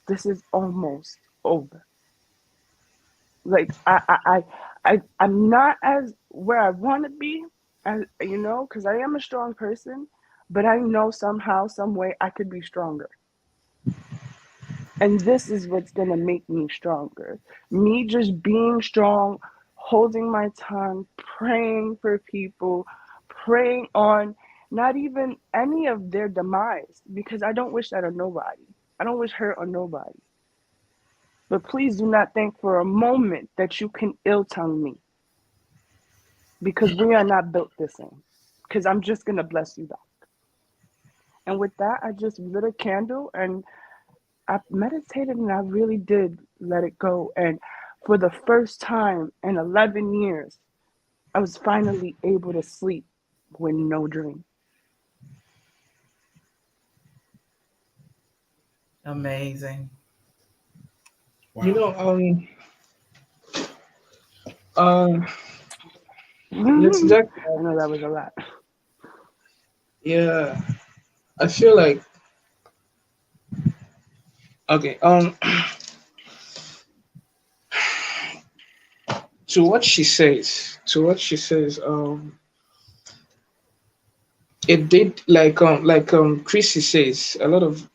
this is almost over. Like I'm not as where I want to be, as you know, because I am a strong person, but I know somehow, some way I could be stronger. And this is what's going to make me stronger. Me just being strong, holding my tongue, praying for people, praying on not even any of their demise, because I don't wish that on nobody. I don't wish hurt on nobody. But please do not think for a moment that you can ill tongue me, because we are not built the same. Because I'm just going to bless you back. And with that, I just lit a candle and I meditated and I really did let it go. And for the first time in 11 years, I was finally able to sleep with no dream. Amazing. You Wow. know, uh, Miss Jack, I know that was a lot. yeah, I feel like okay. To what she says, it did Chrissy says, a lot of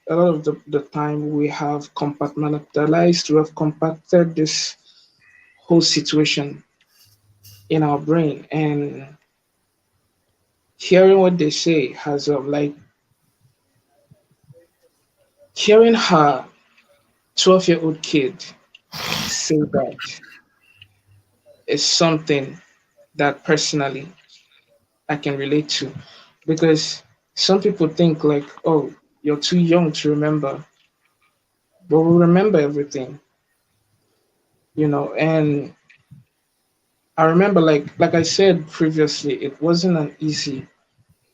the time we have compartmentalized, we have compacted this whole situation in our brain, and hearing what they say has hearing her 12-year-old kid say that is something that personally I can relate to, because some people think like, oh, you're too young to remember, but we remember everything, and I remember, like I said previously, it wasn't an easy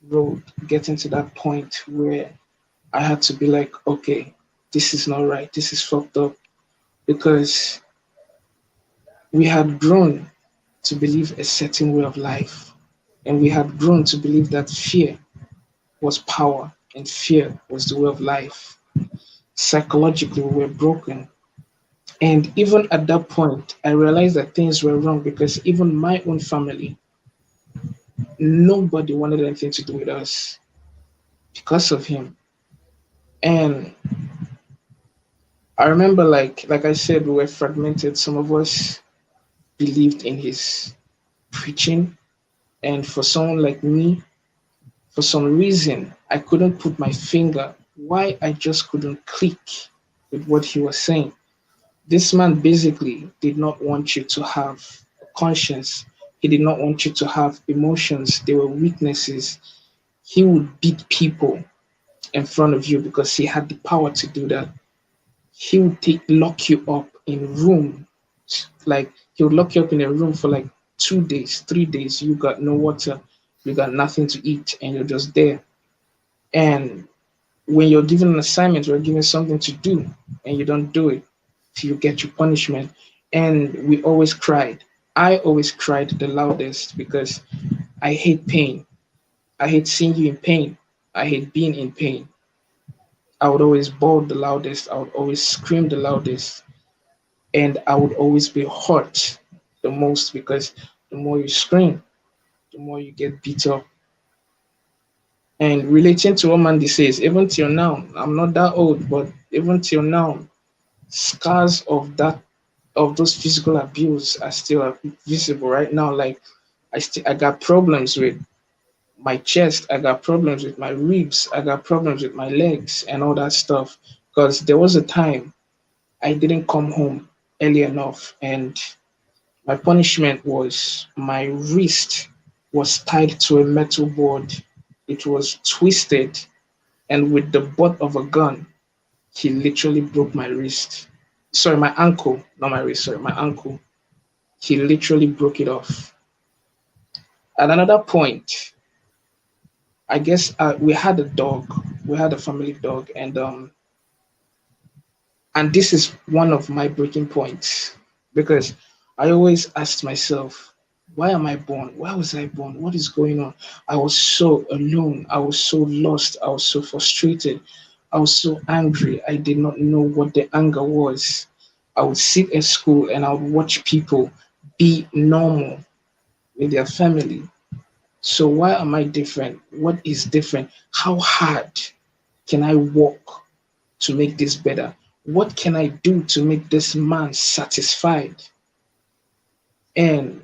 road getting to that point where I had to be like, okay, this is not right, this is fucked up, because we had grown to believe a certain way of life, and we had grown to believe that fear was power and fear was the way of life. Psychologically, we were broken. And even at that point, I realized that things were wrong, because even my own family, nobody wanted anything to do with us because of him. And I remember, like I said, we were fragmented. Some of us believed in his preaching, and for someone like me, for some reason, I couldn't put my finger why I just couldn't click with what he was saying. This man basically did not want you to have a conscience. He did not want you to have emotions. They were weaknesses. He would beat people in front of you because he had the power to do that. He would lock you up in room, like he would lock you up in a room for like 2 days, 3 days. You got no water, you got nothing to eat, and you're just there. And when you're given an assignment or given something to do and you don't do it, you get your punishment. And we always cried. I always cried the loudest because I hate pain. I hate seeing you in pain. I hate being in pain. I would always bawl the loudest. I would always scream the loudest. And I would always be hurt the most, because the more you scream, the more you get beat up. And relating to what Mandy says, even till now, I'm not that old, but even till now, scars of those physical abuse are still visible right now. Like I got problems with my chest, I got problems with my ribs, I got problems with my legs and all that stuff. Because there was a time I didn't come home early enough, and my punishment was my wrist was tied to a metal board. It was twisted, and with the butt of a gun, he literally broke my wrist. Sorry, my ankle, not my wrist, sorry, my ankle. He literally broke it off. At another point, I guess we had a dog. We had a family dog, and this is one of my breaking points, because I always asked myself, why am I born? Why was I born? What is going on? I was so alone. I was so lost. I was so frustrated. I was so angry. I did not know what the anger was. I would sit at school and I would watch people be normal with their family. So why am I different? What is different? How hard can I work to make this better? What can I do to make this man satisfied? And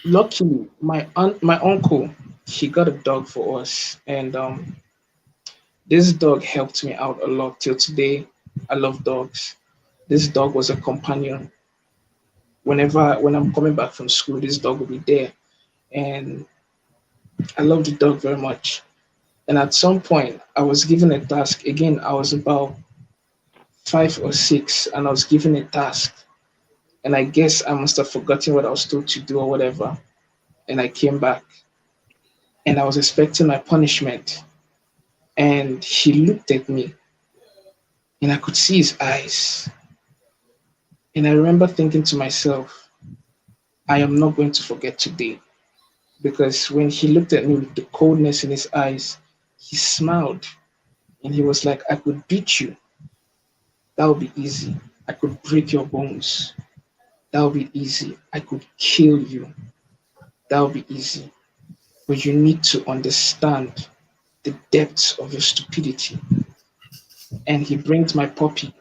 luckily, my uncle, he got a dog for us, and this dog helped me out a lot till today. I love dogs. This dog was a companion. When I'm coming back from school, this dog will be there, and I love the dog very much. And at some point, I was given a task. Again, I was about 5 or 6, and I was given a task. And I guess I must have forgotten what I was told to do or whatever. And I came back, and I was expecting my punishment. And he looked at me, and I could see his eyes. And I remember thinking to myself, I am not going to forget today. Because when he looked at me with the coldness in his eyes, he smiled and he was like, I could beat you. That would be easy. I could break your bones. That would be easy. I could kill you. That would be easy. But you need to understand the depths of your stupidity. And he brings my puppy,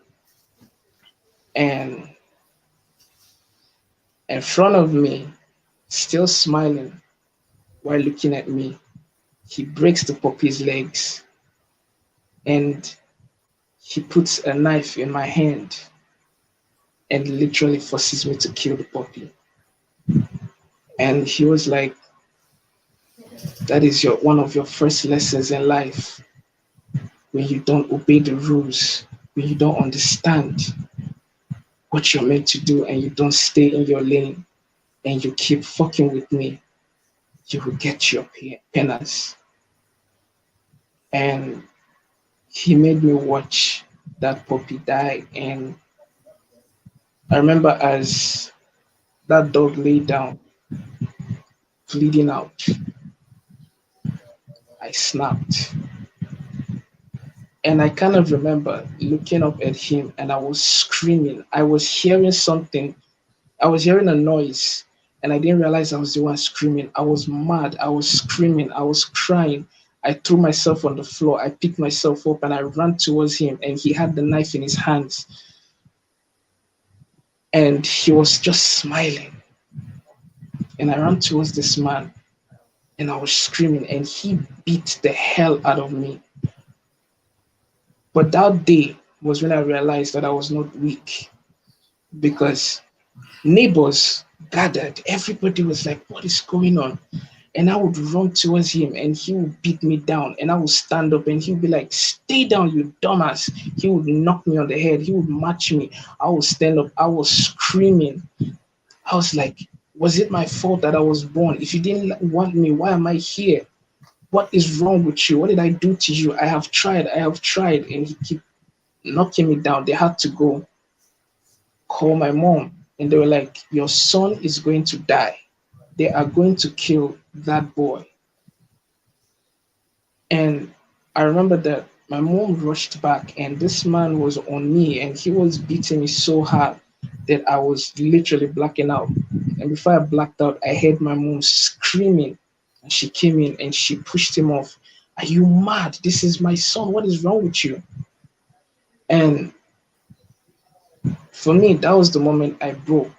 and in front of me, still smiling while looking at me, he breaks the puppy's legs, and he puts a knife in my hand and literally forces me to kill the puppy. And he was like, that is one of your first lessons in life. When you don't obey the rules, when you don't understand what you're meant to do and you don't stay in your lane and you keep fucking with me, you will get your penance. And he made me watch that puppy die. And I remember as that dog lay down, bleeding out, I snapped. And I kind of remember looking up at him and I was screaming. I was hearing something. I was hearing a noise and I didn't realize I was the one screaming. I was mad. I was screaming. I was crying. I threw myself on the floor. I picked myself up and I ran towards him, and he had the knife in his hands. And he was just smiling. And I ran towards this man and I was screaming, and he beat the hell out of me. But that day was when I realized that I was not weak, because neighbors gathered. Everybody was like, what is going on? And I would run towards him and he would beat me down, and I would stand up and he would be like, stay down, you dumbass. He would knock me on the head. He would match me. I would stand up. I was screaming. I was like, was it my fault that I was born? If you didn't want me, why am I here? What is wrong with you? What did I do to you? I have tried. And he kept knocking me down. They had to go call my mom. And they were like, your son is going to die. They are going to kill that boy. And I remember that my mom rushed back, and this man was on me, and he was beating me so hard that I was literally blacking out. And before I blacked out, I heard my mom screaming, and she came in and she pushed him off. Are you mad? This is my son. What is wrong with you? And for me, that was the moment I broke,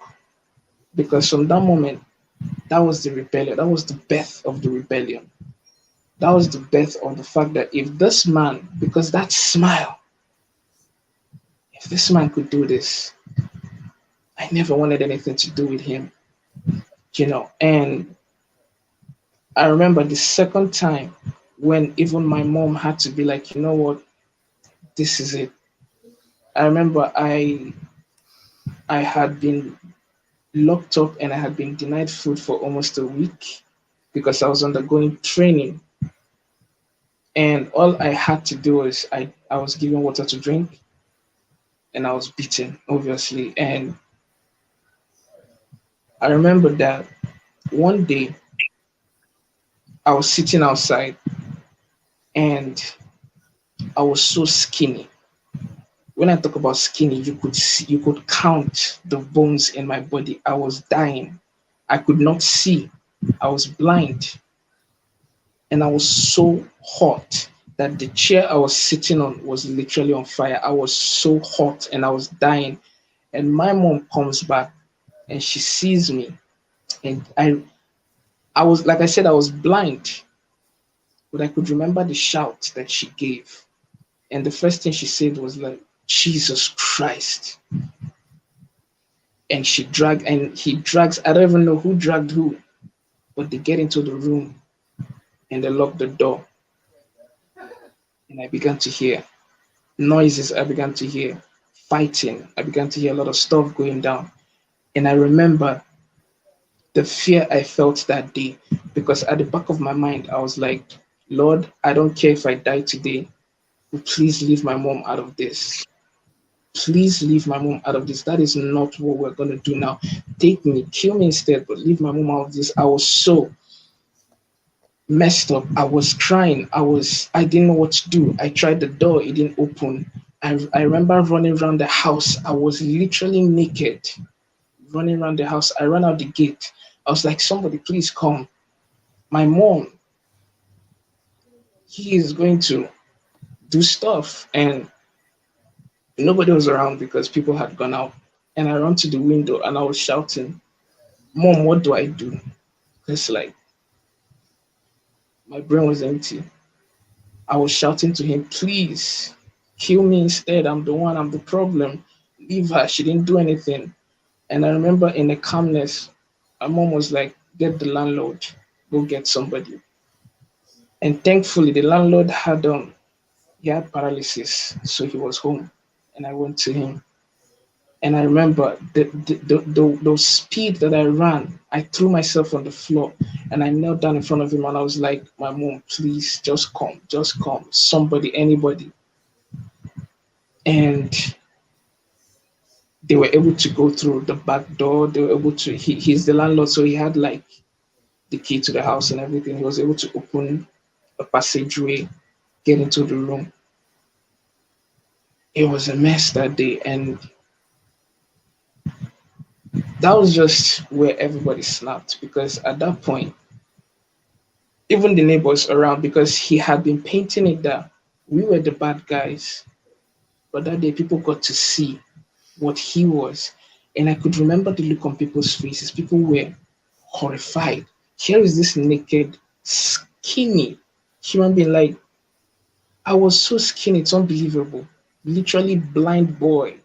because from that moment, that was the rebellion. That was the birth of the rebellion. That was the birth of the fact that if this man, because that smile, if this man could do this, I never wanted anything to do with him, you know. And I remember the second time when even my mom had to be like, you know what, this is it. I remember I had been locked up and I had been denied food for almost a week because I was undergoing training. And all I had to do was I was given water to drink and I was beaten, obviously. And I remember that one day I was sitting outside and I was so skinny. When I talk about skinny, you could see, you could count the bones in my body. I was dying. I could not see. I was blind. And I was so hot that the chair I was sitting on was literally on fire. I was so hot and I was dying. And my mom comes back and she sees me. And I was, like I said, I was blind. but I could remember the shout that she gave. And the first thing she said was like, Jesus Christ. And he drags, I don't even know who dragged who, but they get into the room and they lock the door. And I began to hear noises, I began to hear fighting, I began to hear a lot of stuff going down. And I remember the fear I felt that day, because at the back of my mind, I was like, Lord, I don't care if I die today, but please leave my mom out of this. Please leave my mom out of this. That is not what we're going to do now. Take me, kill me instead, but leave my mom out of this. I was so messed up. I was crying. I didn't know what to do. I tried the door, it didn't open. I remember running around the house. I was literally naked, running around the house. I ran out the gate. I was like, somebody please come. My mom, he is going to do stuff. And nobody was around because people had gone out. And I ran to the window and I was shouting, Mom, what do I do? It's like my brain was empty. I was shouting to him, please kill me instead. I'm the one, I'm the problem. Leave her. She didn't do anything. And I remember in the calmness, my mom was like, get the landlord, go get somebody. And thankfully, the landlord he had paralysis, so he was home. And I went to him. And I remember the speed that I ran, I threw myself on the floor and I knelt down in front of him and I was like, my mom, please just come, somebody, anybody. And they were able to go through the back door. They were able to, he's the landlord, so he had like the key to the house and everything. He was able to open a passageway, get into the room. It was a mess that day. And that was just where everybody snapped, because at that point, even the neighbors around, because he had been painting it that we were the bad guys, but that day people got to see what he was. And I could remember the look on people's faces. People were horrified. Here is this naked, skinny human being. Like, I was so skinny, it's unbelievable. Literally blind boy,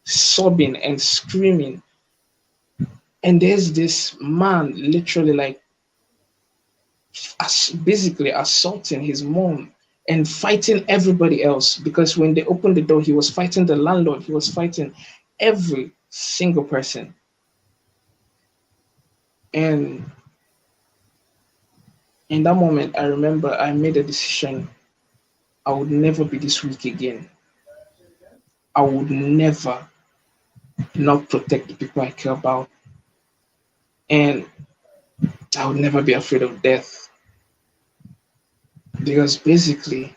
sobbing and screaming. And there's this man literally like basically assaulting his mom and fighting everybody else, because when they opened the door, he was fighting the landlord, he was fighting every single person. And in that moment, I remember I made a decision. I would never be this weak again. I would never not protect the people I care about. And I would never be afraid of death. Because basically,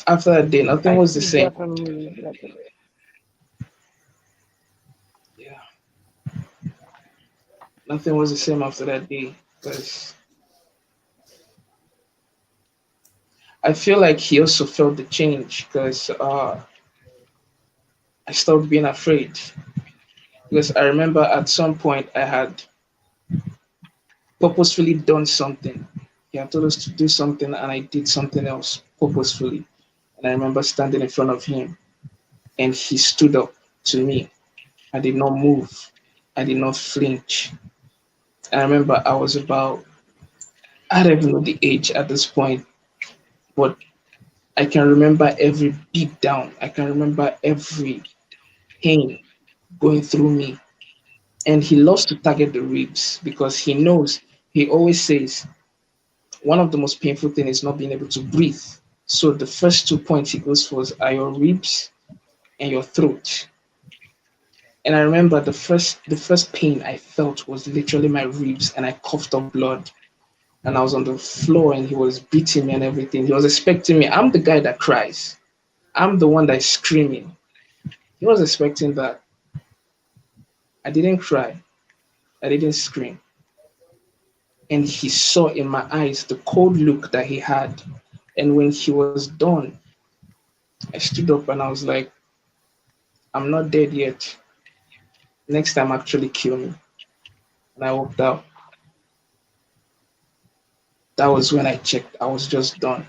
after that day, nothing was the same. Definitely. Yeah. Nothing was the same after that day. Because I feel like he also felt the change, because I stopped being afraid. Because I remember at some point I had purposefully done something. He had told us to do something and I did something else purposefully. And I remember standing in front of him and he stood up to me. I did not move. I did not flinch. I remember I don't even know the age at this point, but I can remember every beat down. I can remember every pain going through me. And he loves to target the ribs because he always says, one of the most painful things is not being able to breathe. So the first 2 points he goes for are your ribs and your throat. And I remember the first pain I felt was literally my ribs, and I coughed up blood. And I was on the floor and he was beating me and everything. He was expecting me. I'm the guy that cries. I'm the one that is screaming. He was expecting that. I didn't cry. I didn't scream. And he saw in my eyes the cold look that he had. And when he was done, I stood up and I was like, I'm not dead yet. Next time, actually kill me. and I walked out. That was when I checked. I was just done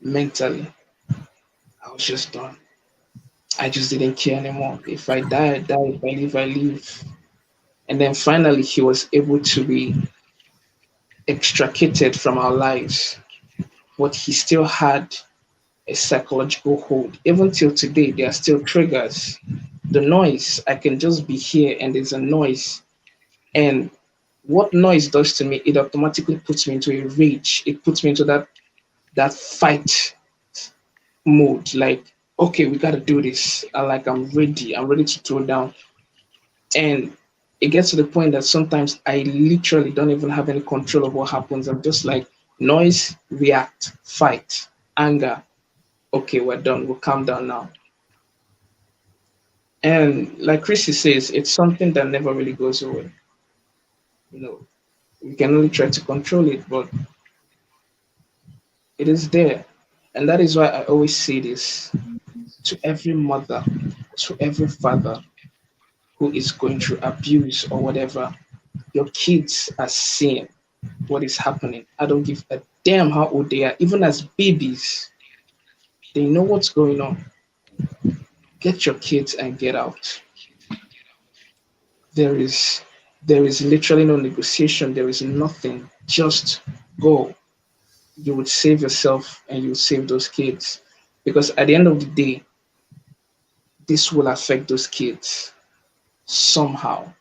mentally. I was just done. I just didn't care anymore. If I die, I die. If I live, I live. And then finally, he was able to be extricated from our lives, but he still had a psychological hold. Even till today, there are still triggers. The noise, I can just be here and there's a noise. And what noise does to me, it automatically puts me into a rage. It puts me into that fight mode. Like, okay, we gotta do this. I'm ready. I'm ready to throw down. And it gets to the point that sometimes I literally don't even have any control of what happens. I'm just like, noise, react, fight, anger. Okay, we're done. We'll calm down now. And like Chrissy says, it's something that never really goes away. You know, we can only try to control it, but it is there. And that is why I always say this to every mother, to every father who is going through abuse or whatever. Your kids are seeing what is happening. I don't give a damn how old they are. Even as babies, they know what's going on. Get your kids and get out. There is literally no negotiation. There is nothing. Just go. You would save yourself and you would save those kids. Because at the end of the day, this will affect those kids somehow.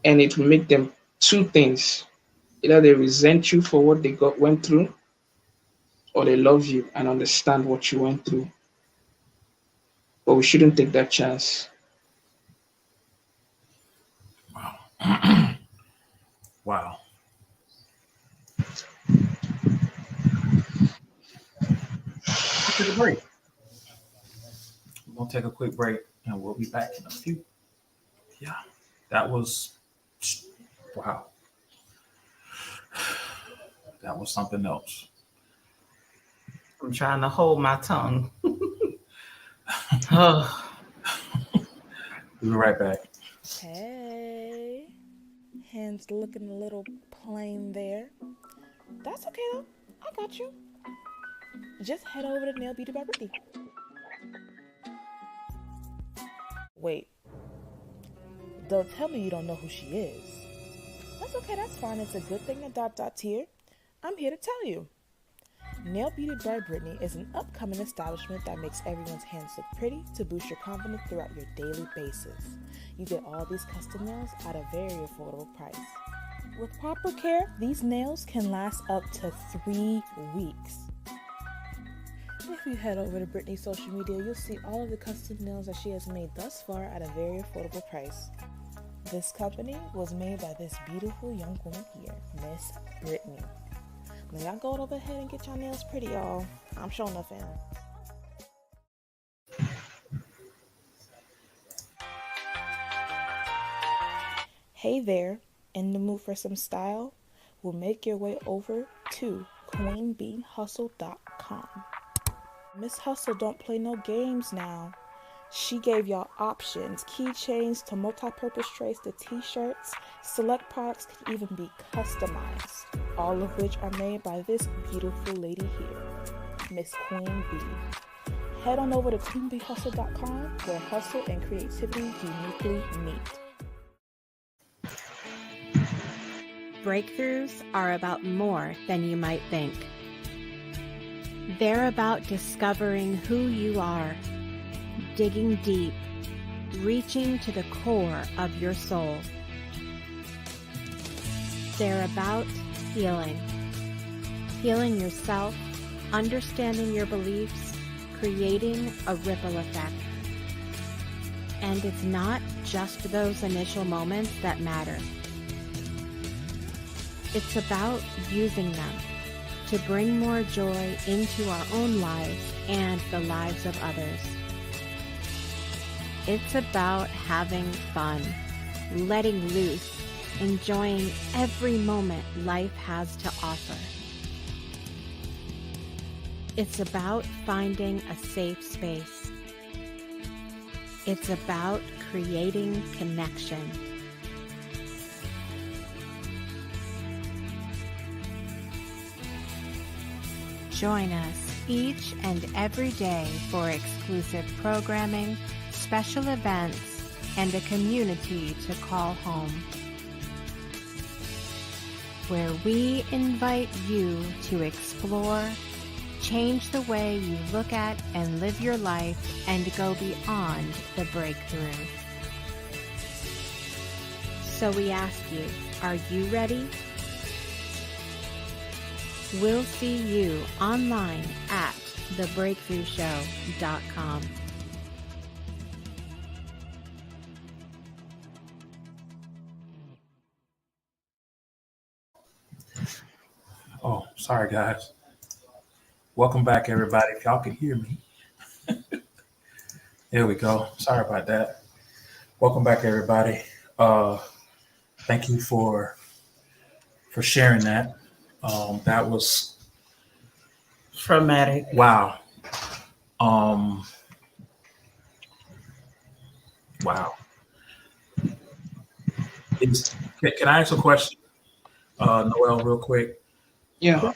And it will make them two things. Either they resent you for what they went through, or they love you and understand what you went through. But we shouldn't take that chance. Wow. Wow. Take a break. We're gonna take a quick break and we'll be back in a few. Yeah, that was wow. That was something else. I'm trying to hold my tongue. Oh. We'll be right back. Hey, hands looking a little plain there. That's okay though. I got you. Just head over to Nail Beauty by Brittany. Wait. Don't tell me you don't know who she is. That's okay, that's fine. It's a good thing that ... here. I'm here to tell you. Nail Beauty by Brittany is an upcoming establishment that makes everyone's hands look pretty to boost your confidence throughout your daily basis. You get all these custom nails at a very affordable price. With proper care, these nails can last up to 3 weeks. If you head over to Brittany's social media, you'll see all of the custom nails that she has made thus far at a very affordable price. This company was made by this beautiful young woman here, Miss Brittany. Now y'all go over ahead and get your nails pretty, y'all. I'm showing up in. Hey there, in the mood for some style? Well, make your way over to queenbeehustle.com. Miss Hustle don't play no games now. She gave y'all options, keychains to multi-purpose trays to t-shirts. Select products can even be customized, all of which are made by this beautiful lady here, Miss Queen Bee. Head on over to queenbeehustle.com where hustle and creativity uniquely meet. Breakthroughs are about more than you might think. They're about discovering who you are, digging deep, reaching to the core of your soul. They're about healing. Healing yourself, understanding your beliefs, creating a ripple effect. And it's not just those initial moments that matter. It's about using them to bring more joy into our own lives and the lives of others. It's about having fun, letting loose, enjoying every moment life has to offer. It's about finding a safe space. It's about creating connection. Join us each and every day for exclusive programming, special events, and a community to call home, where we invite you to explore, change the way you look at and live your life, and go beyond the breakthrough. So we ask you, are you ready? We'll see you online at thebreakthroughshow.com. Oh, sorry, guys. Welcome back, everybody. If y'all can hear me. There we go. Sorry about that. Welcome back, everybody. Thank you for sharing that. That was Traumatic. wow. Wow. Can I ask a question, Noel, real quick? Yeah.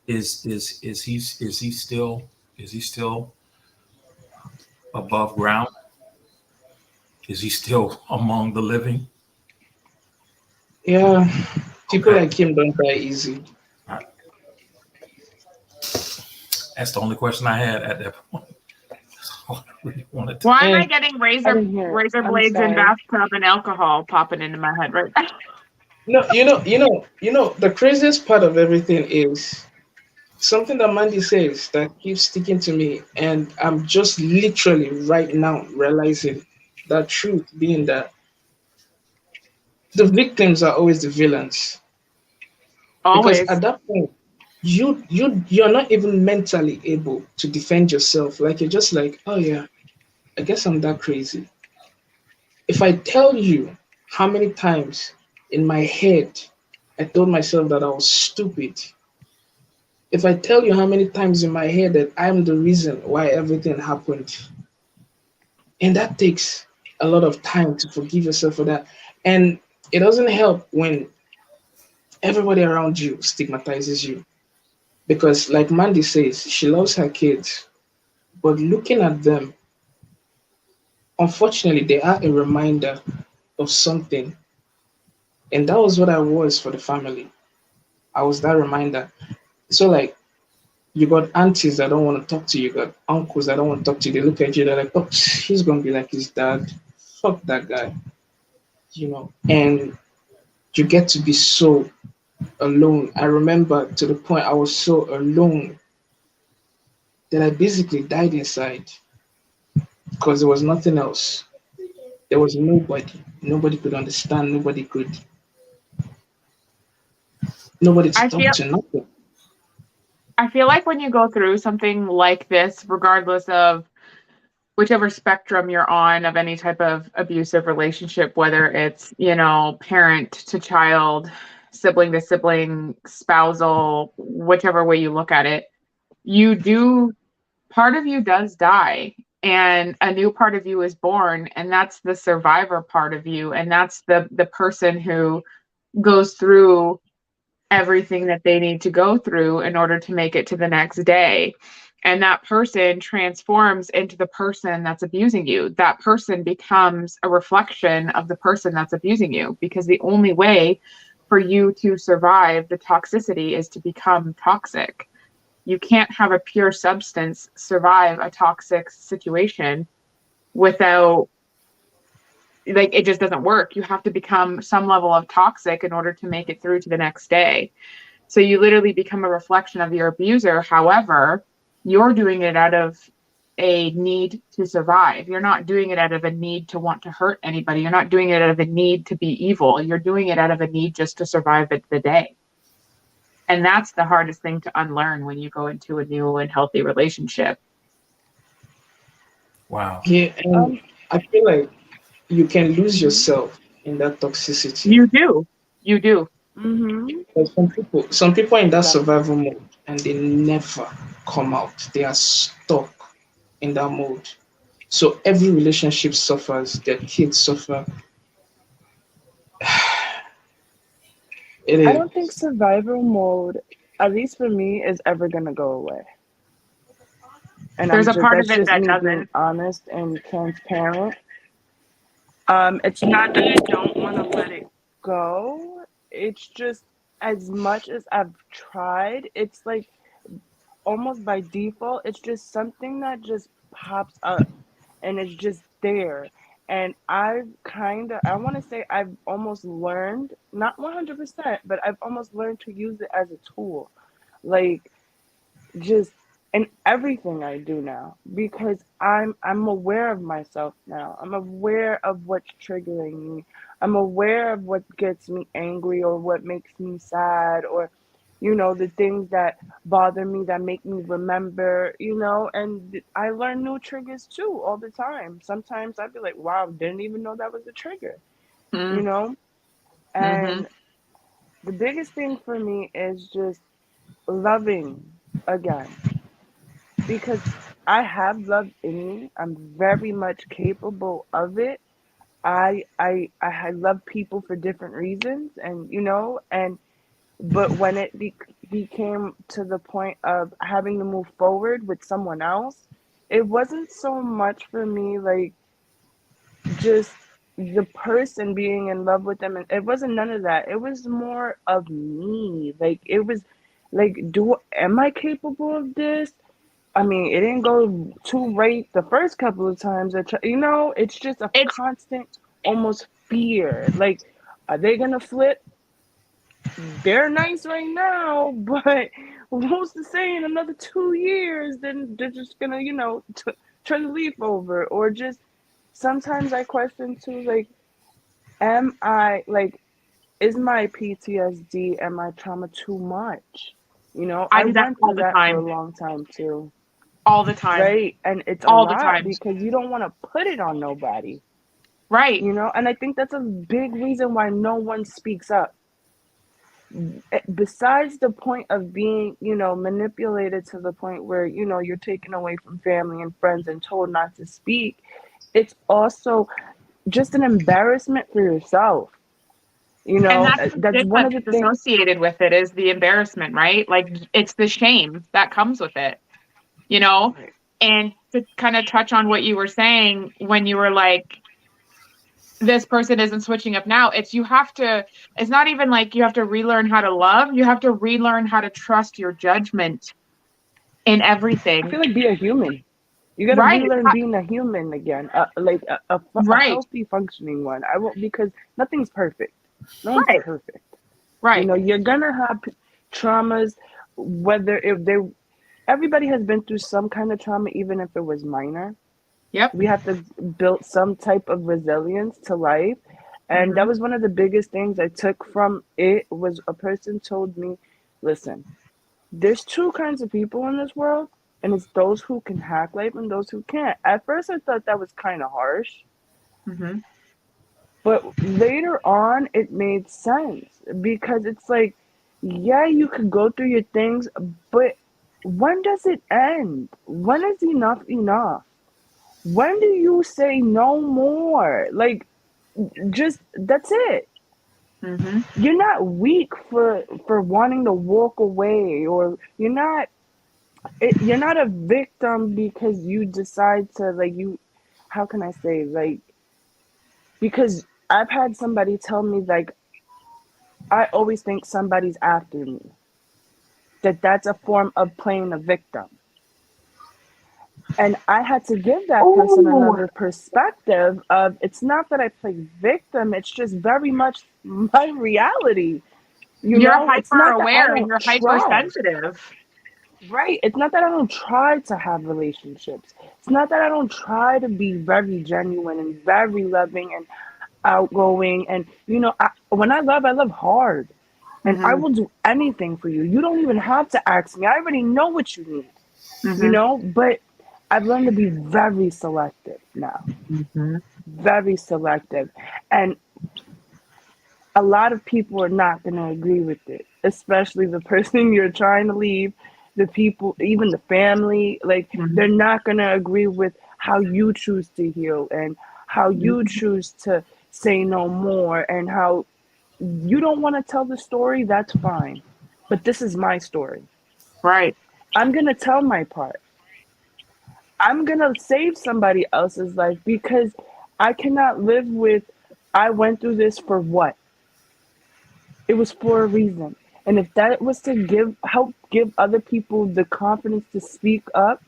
Is he still above ground? Is he still among the living? Yeah. People Okay. like him don't die easy. That's the only question I had at that point. That's all I really wanted to. Why am I And getting I didn't hear it. razor I'm blades and sorry. bathtub and alcohol popping into my head right now? no, the craziest part of everything is something that Mandy says that keeps sticking to me, and I'm just literally right now realizing that truth being that the victims are always the villains. Because Always. at that point, you're not even mentally able to defend yourself. Like you're just like, oh yeah, I guess I'm that crazy. If I tell you how many times in my head I told myself that I was stupid, if I tell you how many times in my head that I'm the reason why everything happened, and that takes a lot of time to forgive yourself for that. And it doesn't help when everybody around you stigmatizes you. Because, like Mandy says, she loves her kids, but looking at them, unfortunately, they are a reminder of something. And that was what I was for the family. I was that reminder. So, like, you got aunties that don't want to talk to you, you got uncles that don't want to talk to you. They look at you, they're like, oh, he's going to be like his dad. Fuck that guy. And you get to be so alone. I remember to the point I was so alone that I basically died inside because there was nothing else. There was nobody. Nobody could understand. Nobody to I talk feel to. Nothing. I feel like when you go through something like this, regardless of whichever spectrum you're on of any type of abusive relationship, whether it's, parent to child, sibling to sibling, spousal, whichever way you look at it, part of you does die and a new part of you is born, and that's the survivor part of you, and that's the person who goes through everything that they need to go through in order to make it to the next day. And that person transforms into the person that's abusing you. That person becomes a reflection of the person that's abusing you, because the only way for you to survive the toxicity is to become toxic. You can't have a pure substance survive a toxic situation without, like, it just doesn't work. You have to become some level of toxic in order to make it through to the next day. So you literally become a reflection of your abuser. However, you're doing it out of a need to survive. You're not doing it out of a need to want to hurt anybody. You're not doing it out of a need to be evil. You're doing it out of a need just to survive the day. And that's the hardest thing to unlearn when you go into a new and healthy relationship. Wow. Yeah, and I feel like you can lose yourself in that toxicity. You do. Mm-hmm. But some people are in that survival mode and they never come out. They are stuck in that mode. So every relationship suffers, their kids suffer. It I is. don't think survival mode at least for me, is ever gonna go away. And There's a part of that's it just that me being doesn't. honest and transparent. It's not that I don't want to let it go. It's just as much as I've tried, it's like almost by default, it's just something that just pops up and it's just there. And I want to say I've almost learned, not 100%, but I've almost learned to use it as a tool. Like, just in everything I do now, because I'm aware of myself now. I'm aware of what's triggering me. I'm aware of what gets me angry or what makes me sad, or the things that bother me that make me remember, and I learn new triggers too all the time. Sometimes I'd be like, wow, didn't even know that was a trigger, you Mm, know? mm-hmm. And the biggest thing for me is just loving again, because I have love in me. I'm very much capable of it. I love people for different reasons, and and but when it became to the point of having to move forward with someone else, it wasn't so much for me like just the person being in love with them, and it wasn't none of that. It was more of me. Like, it was like, am I capable of this? I mean, it didn't go too right the first couple of times. It's just a It's constant, almost fear. Like, are they gonna flip? They're nice right now, but who's to say in another 2 years, then they're just gonna, turn the leaf over, or just sometimes I question too, like, am I like, is my PTSD and my trauma too much? I I do that went all through the that for a time, long time too. all the time, Right. And it's a all the lot time. because you don't want to put it on nobody, Right. and I think that's a big reason why no one speaks up. Besides the point of being, manipulated to the point where, you're taken away from family and friends and told not to speak, it's also just an embarrassment for yourself. And that's the That's one stigma of the that's things. associated with it, is the embarrassment, right? Like, it's the shame that comes with it, you know? Right. And to kind of touch on what you were saying when you were like, this person isn't switching up now, it's not even like you have to relearn how to love, you have to relearn how to trust your judgment in I everything. feel like be a human. You got to Right. relearn being a human again, like a Right. healthy, functioning one. I won't, because nothing's perfect. No one's Right. perfect. Right. You're gonna have traumas, whether if they everybody has been through some kind of trauma, even if it was minor. Yep. We have to build some type of resilience to life. And that Mm-hmm. was one of the biggest things I took from it. Was a person told me, listen, there's two kinds of people in this world, and it's those who can hack life and those who can't. At first I thought that was kind of harsh, Mm-hmm. but later on it made sense, because it's like, yeah, you could go through your things, but when does it end? When is enough enough? When do you say no more? Like, just that's it. Mm-hmm. You're not weak for wanting to walk away, or you're not a victim because you decide to, like, how can I say, like, because I've had somebody tell me, like, I always think somebody's after me. That's a form of playing a victim. And I had to give that person Oh, another perspective of, it's not that I play victim, it's just very much my reality. you're It's hyper not that I aware and don't you're try. hypersensitive. Right. It's not that I don't try to have relationships. It's not that I don't try to be very genuine and very loving and outgoing. And, when I love hard. And I Mm-hmm. will do anything for you. You don't even have to ask me. I already know what you need, Mm-hmm. But I've learned to be very selective now. Mm-hmm. Very selective. And a lot of people are not going to agree with it, especially the person you're trying to leave, the people, even the family. Like, they're not going to agree with how you choose to heal and how you Mm-hmm. choose to say no more, and how you don't want to tell the story. That's fine. but this is my story. Right. I'm going to tell my part. I'm going to save somebody else's life because I cannot live with, I went through this for what? It was for a reason. And if that was to help give other people the confidence to speak up,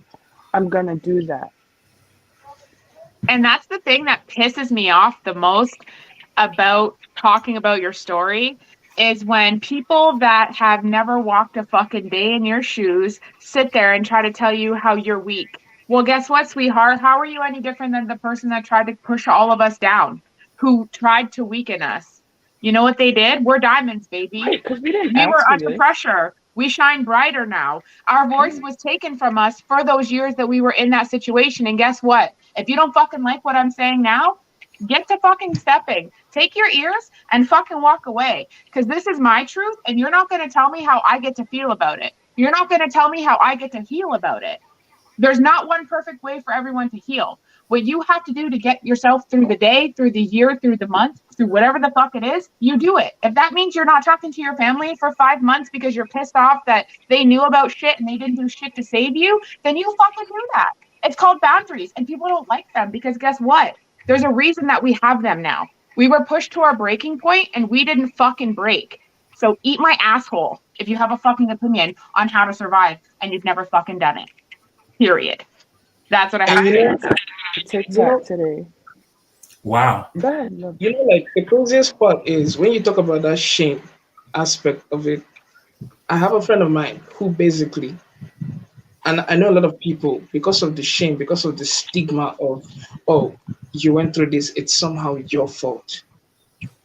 I'm going to do that. And that's the thing that pisses me off the most about talking about your story is when people that have never walked a fucking day in your shoes sit there and try to tell you how you're weak. Well, guess what, sweetheart? How are you any different than the person that tried to push all of us down, who tried to weaken us? You know what they did? We're diamonds, baby. Right, because we didn't We ask were for under this. pressure. We shine brighter now. Our voice was taken from us for those years that we were in that situation. And guess what? If you don't fucking like what I'm saying now, get to fucking stepping. Take your ears and fucking walk away. Because this is my truth, and you're not going to tell me how I get to feel about it. You're not going to tell me how I get to heal about it. There's not one perfect way for everyone to heal. What you have to do to get yourself through the day, through the year, through the month, through whatever the fuck it is, you do it. If that means you're not talking to your family for 5 months because you're pissed off that they knew about shit and they didn't do shit to save you, then you fucking do that. It's called boundaries, and people don't like them because guess what? There's a reason that we have them now. We were pushed to our breaking point and we didn't fucking break. So eat my asshole if you have a fucking opinion on how to survive and you've never fucking done it. Period. That's what I have to say. TikTok today. Wow. Go ahead. Love. You know, like the craziest part is when you talk about that shame aspect of it. I have a friend of mine who basically, and I know a lot of people, because of the shame, because of the stigma of, oh, you went through this, it's somehow your fault.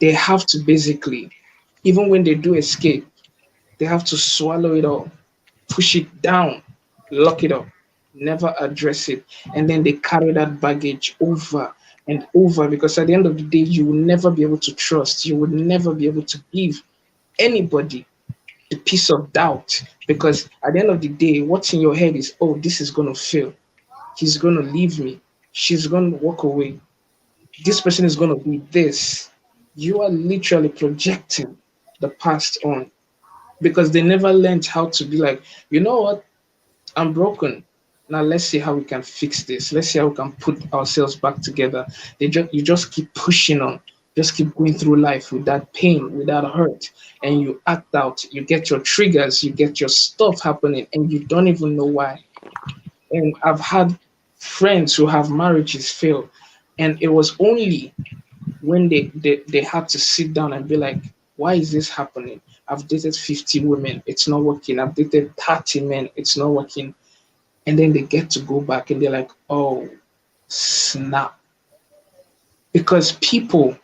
They have to basically, even when they do escape, they have to swallow it all, push it down, lock it up, never address it. And then they carry that baggage over and over because at the end of the day, you will never be able to trust. You will never be able to give anybody the piece of doubt because at the end of the day, what's in your head is, oh, this is going to fail. He's going to leave me. She's going to walk away. This person is going to be this. You are literally projecting the past on because they never learned how to be like, you know what? I'm broken. Now let's see how we can fix this. Let's see how we can put ourselves back together. You just keep pushing on. Just keep going through life with that pain, with that hurt, and you act out. You get your triggers, you get your stuff happening, and you don't even know why. And I've had friends who have marriages fail, and it was only when they had to sit down and be like, why is this happening? I've dated 50 women, it's not working. I've dated 30 men, it's not working. And then they get to go back and they're like, oh, snap. Because people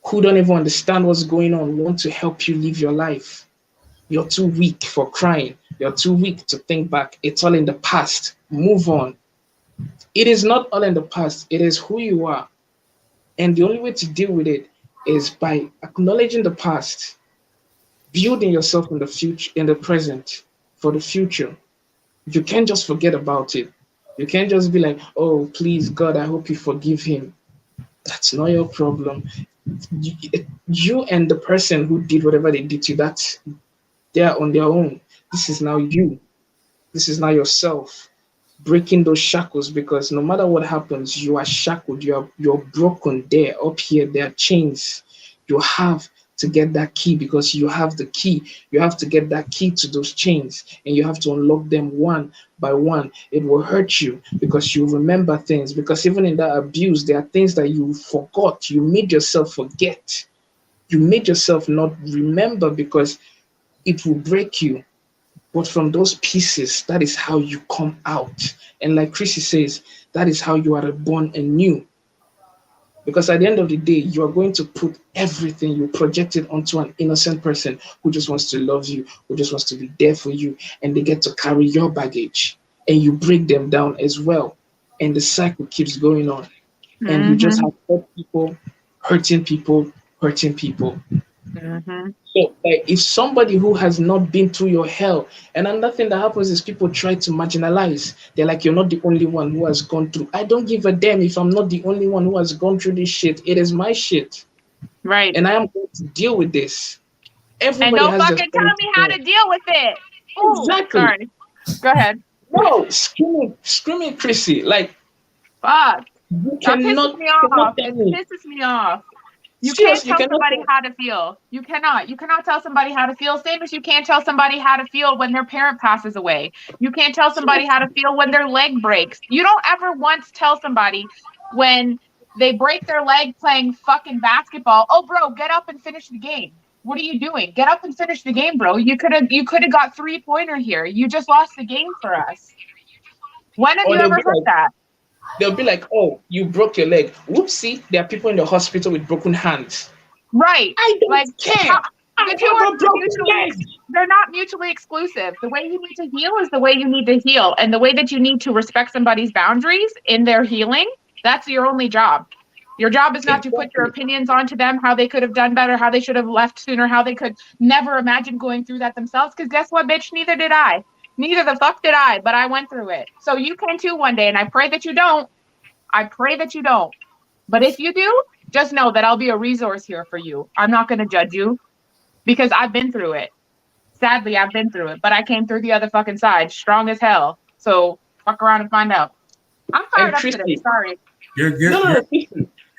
who don't even understand what's going on want to help you live your life. You're too weak for crying. You're too weak to think back. It's all in the past. Move on. It is not all in the past. It is who you are. And the only way to deal with it is by acknowledging the past, building yourself in the future, in the present, for the future. You can't just forget about it. You can't just be like, oh, please, God, I hope you forgive him. That's not your problem. You and the person who did whatever they did to you, they're on their own. This is now you. This is now yourself. Breaking those shackles because no matter what happens, you are shackled. You're broken there, up here. There are chains. You have to get that key because you have the key. You have to get that key to those chains and you have to unlock them one by one. It will hurt you because you remember things because even in that abuse, there are things that you forgot. You made yourself forget. You made yourself not remember because it will break you. But from those pieces, that is how you come out. And like Chrissy says, that is how you are reborn anew. Because at the end of the day, you are going to put everything you projected onto an innocent person who just wants to love you, who just wants to be there for you, and they get to carry your baggage, and you break them down as well, and the cycle keeps going on, and you just have hurt people, hurting people, hurting people. So, like, if somebody who has not been through your hell, and another thing that happens is people try to marginalize. They're like, you're not the only one who has gone through. I don't give a damn if I'm not the only one who has gone through this shit. It is my shit. Right. And I am going to deal with this. And Everybody don't has their fucking story tell to me how tell. to deal with it. Oh, Exactly. sorry. Go ahead. No, screaming Chrissy. Like Fuck. you That pisses cannot me you cannot off. tell It me. pisses me off. You can't Serious, you tell cannot somebody tell. how to feel. You cannot. You cannot tell somebody how to feel. Same as you can't tell somebody how to feel when their parent passes away. You can't tell somebody how to feel when their leg breaks. You don't ever once tell somebody when they break their leg playing fucking basketball, oh bro, get up and finish the game. What are you doing? Get up and finish the game, bro. You could have got 3-pointer here. You just lost the game for us. When have Or you ever heard that? they'll be like, oh, you broke your leg. Whoopsie, there are people in the hospital with broken hands. Right. I don't Like care. how, I the two have are a not broken mutually leg. they're not mutually exclusive. The way you need to heal is the way you need to heal. And the way that you need to respect somebody's boundaries in their healing, that's your only job. Your job is not to put your Exactly. opinions onto them, how they could have done better, how they should have left sooner, how they could never imagine going through that themselves. Because guess what, bitch? Neither did I. Neither the fuck did I, but I went through it. So you can too one day. And I pray that you don't. I pray that you don't. But if you do, just know that I'll be a resource here for you. I'm not going to judge you because I've been through it. Sadly, I've been through it, but I came through the other fucking side, strong as hell. So fuck around and find out. I'm fired And up today. Christy, Sorry. no, Christy,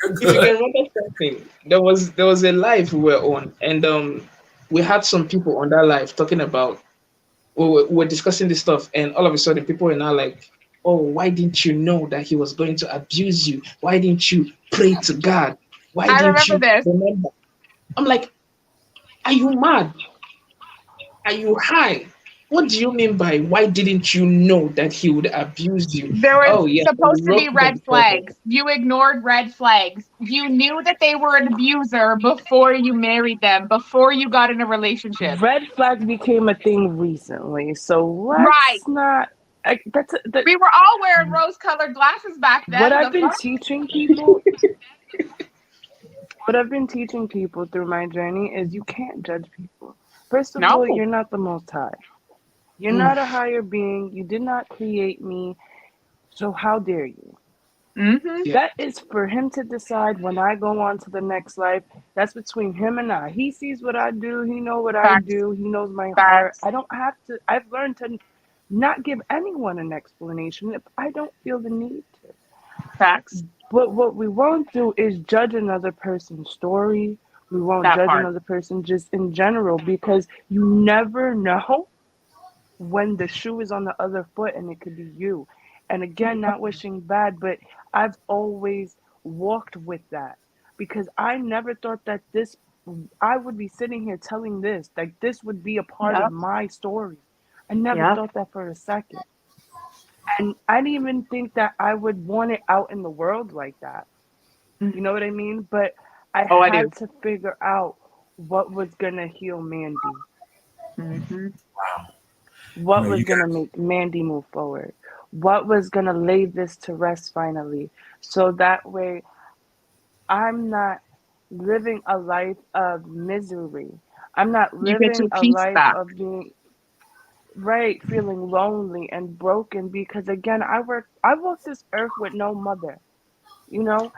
you're if you good. can remember something, there was a live we were on, and we had some people on that live talking about we were discussing this stuff, and all of a sudden people were now like, oh, why didn't you know that he was going to abuse you? Why didn't you pray to God? Why I didn't remember you this. remember? I'm like, are you mad? Are you high? What do you mean by why didn't you know that he would abuse you? There was Oh yes, I supposed to wrote be them red for flags. You ignored red flags. You knew that they were an abuser before you married them, before you got in a relationship. Red flag became a thing recently, so Right. let's not. We were all wearing rose-colored glasses back What then. I've The been fuck? teaching people, what I've been teaching people through my journey is you can't judge people. First of No. all, you're not the Most High. You're not a higher being. You did not create me. So how dare you? Mm-hmm. yeah. That is for him to decide when I go on to the next life. That's between him and I. He sees what I do. He knows what I Facts. do. He knows my heart. Facts. I don't have to. I've learned to not give anyone an explanation if I don't feel the need to. Facts. But what we won't do is judge another person's story. We won't That judge part. another person just in general because you never know when the shoe is on the other foot and it could be you. And again, not wishing bad, but I've always walked with that because I never thought that I would be sitting here telling this, like this would be a part of Yep. my story. I never Yep. thought that for a second. And I didn't even think that I would want it out in the world like that. You know what I mean? But I Oh, I do. had to figure out what was going to heal Mandy, Mm-hmm. Wow. what was You going to got make Mandy move forward, what was going to lay this to rest finally. So that way I'm not living a life of misery. I'm not You get living your a peace life back. of being right, feeling lonely and broken because again, I walked this earth with no mother. You know,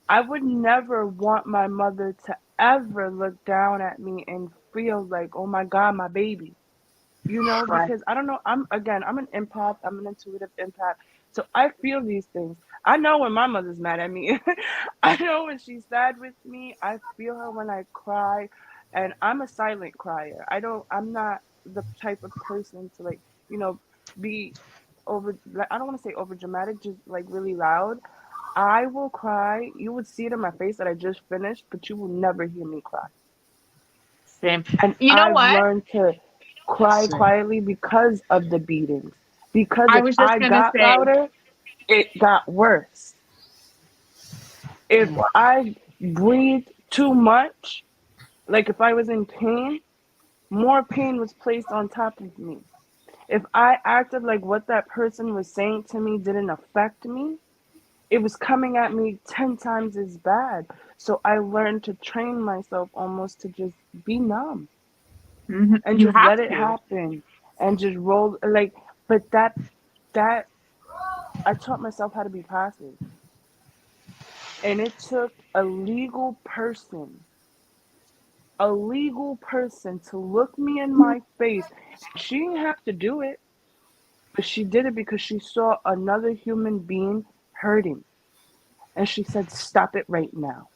I would never want my mother to ever look down at me and feel like, "Oh my god, my baby." You know, Right. because I don't know, I'm an empath, I'm an intuitive empath. So I feel these things. I know when my mother's mad at me. I know when she's sad with me. I feel her when I cry, and I'm a silent crier. I'm not the type of person to like, you know, be over like I don't want to say over dramatic, just like really loud. I will cry. You would see it in my face that I just finished, but you will never hear me cry. Same. And You know I've what? learned to cry Same. quietly because of the beatings. Because I if was just I gonna got say, louder, it got worse. If I breathed too much, like if I was in pain, more pain was placed on top of me. If I acted like what that person was saying to me didn't affect me, it was coming at me 10 times as bad. So I learned to train myself almost to just be numb and you just have let it to. happen and just roll like but that I taught myself how to be passive. And it took a legal person a legal person to look me in my face. She didn't have to do it, but she did it because she saw another human being hurting. And she said, stop it right now.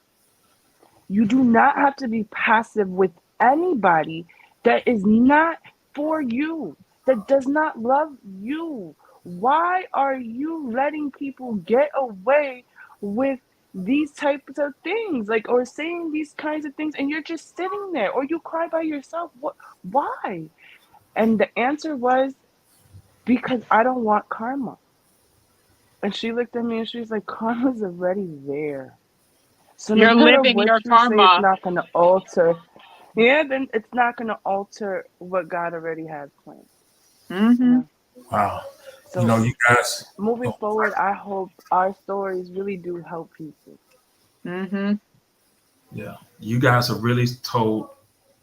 You do not have to be passive with anybody that is not for you, that does not love you. Why are you letting people get away with these types of things, like, or saying these kinds of things, and you're just sitting there, or you cry by yourself? What? Why? And the answer was, because I don't want karma. And she looked at me and she was like, karma's already there. So no You're matter living what your you say, it's karma. not going to alter. Yeah, then it's not going to alter what God already has planned. You Mm-hmm. know. Wow. You know, So you guys. moving Oh, forward, I hope our stories really do help people. Mm-hmm. yeah, you guys have really told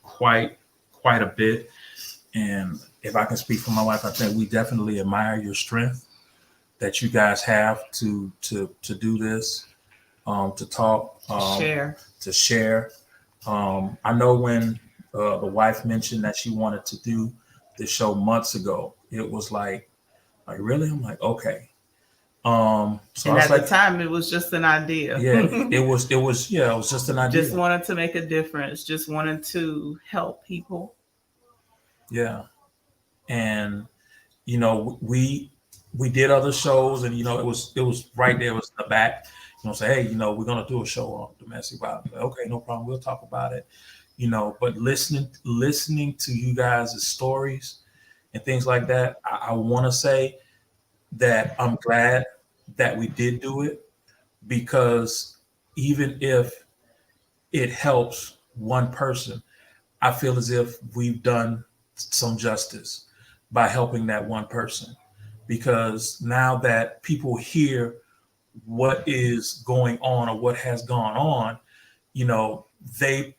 quite a bit. And if I can speak for my wife, I think we definitely admire your strength that you guys have to do this, to talk, Share. to share. I know when the wife mentioned that she wanted to do the show months ago, it was like really? I'm like, okay. So I And was at the like, time, it was just an idea. yeah, it was just an Just idea. wanted to make a difference. Just wanted to help people. Yeah, and you know, we did other shows, and you know, it was right there, it was in the back. You know, say, hey, you know, we're gonna do a show on domestic violence. Okay, no problem. We'll talk about it. You know, but listening to you guys' stories and things like that, I want to say that I'm glad that we did do it, because even if it helps one person, I feel as if we've done some justice by helping that one person. Because now that people hear what is going on or what has gone on, you know, they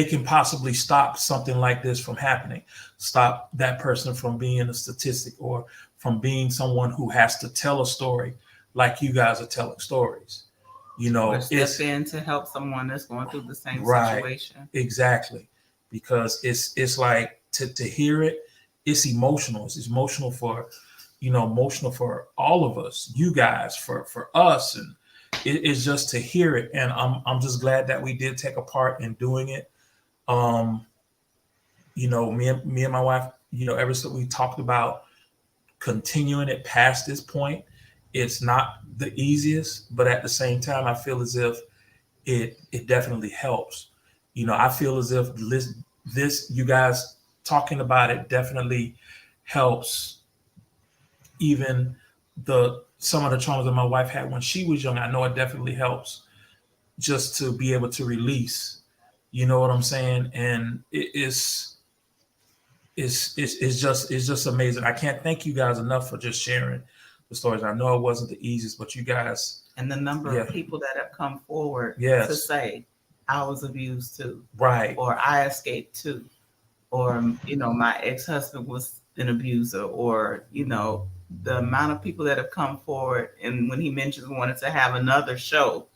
can possibly stop something like this from happening, stop that person from being a statistic, or from being someone who has to tell a story like you guys are telling stories. You Or know, step it's in to help someone that's going through the same right, situation. exactly, because it's like to hear it, it's emotional. It's emotional for, you know, emotional for all of us, you guys, for us, and it's just to hear it. And I'm just glad that we did take a part in doing it. Um, you know, me and my wife, you know, ever since we talked about continuing it past this point, it's not the easiest, but at the same time, I feel as if it definitely helps. You know, I feel as if this you guys talking about it definitely helps even the some of the traumas that my wife had when she was young. I know it definitely helps just to be able to release. You know what I'm saying? And it's just amazing. I can't thank you guys enough for just sharing the stories. I know it wasn't the easiest, but you guys, And the number yeah, of people that have come forward to yes, say, I was abused too, right, or I escaped too, or, you know, my ex husband was an abuser, or, you know, the amount of people that have come forward. And when he mentions wanted to have another show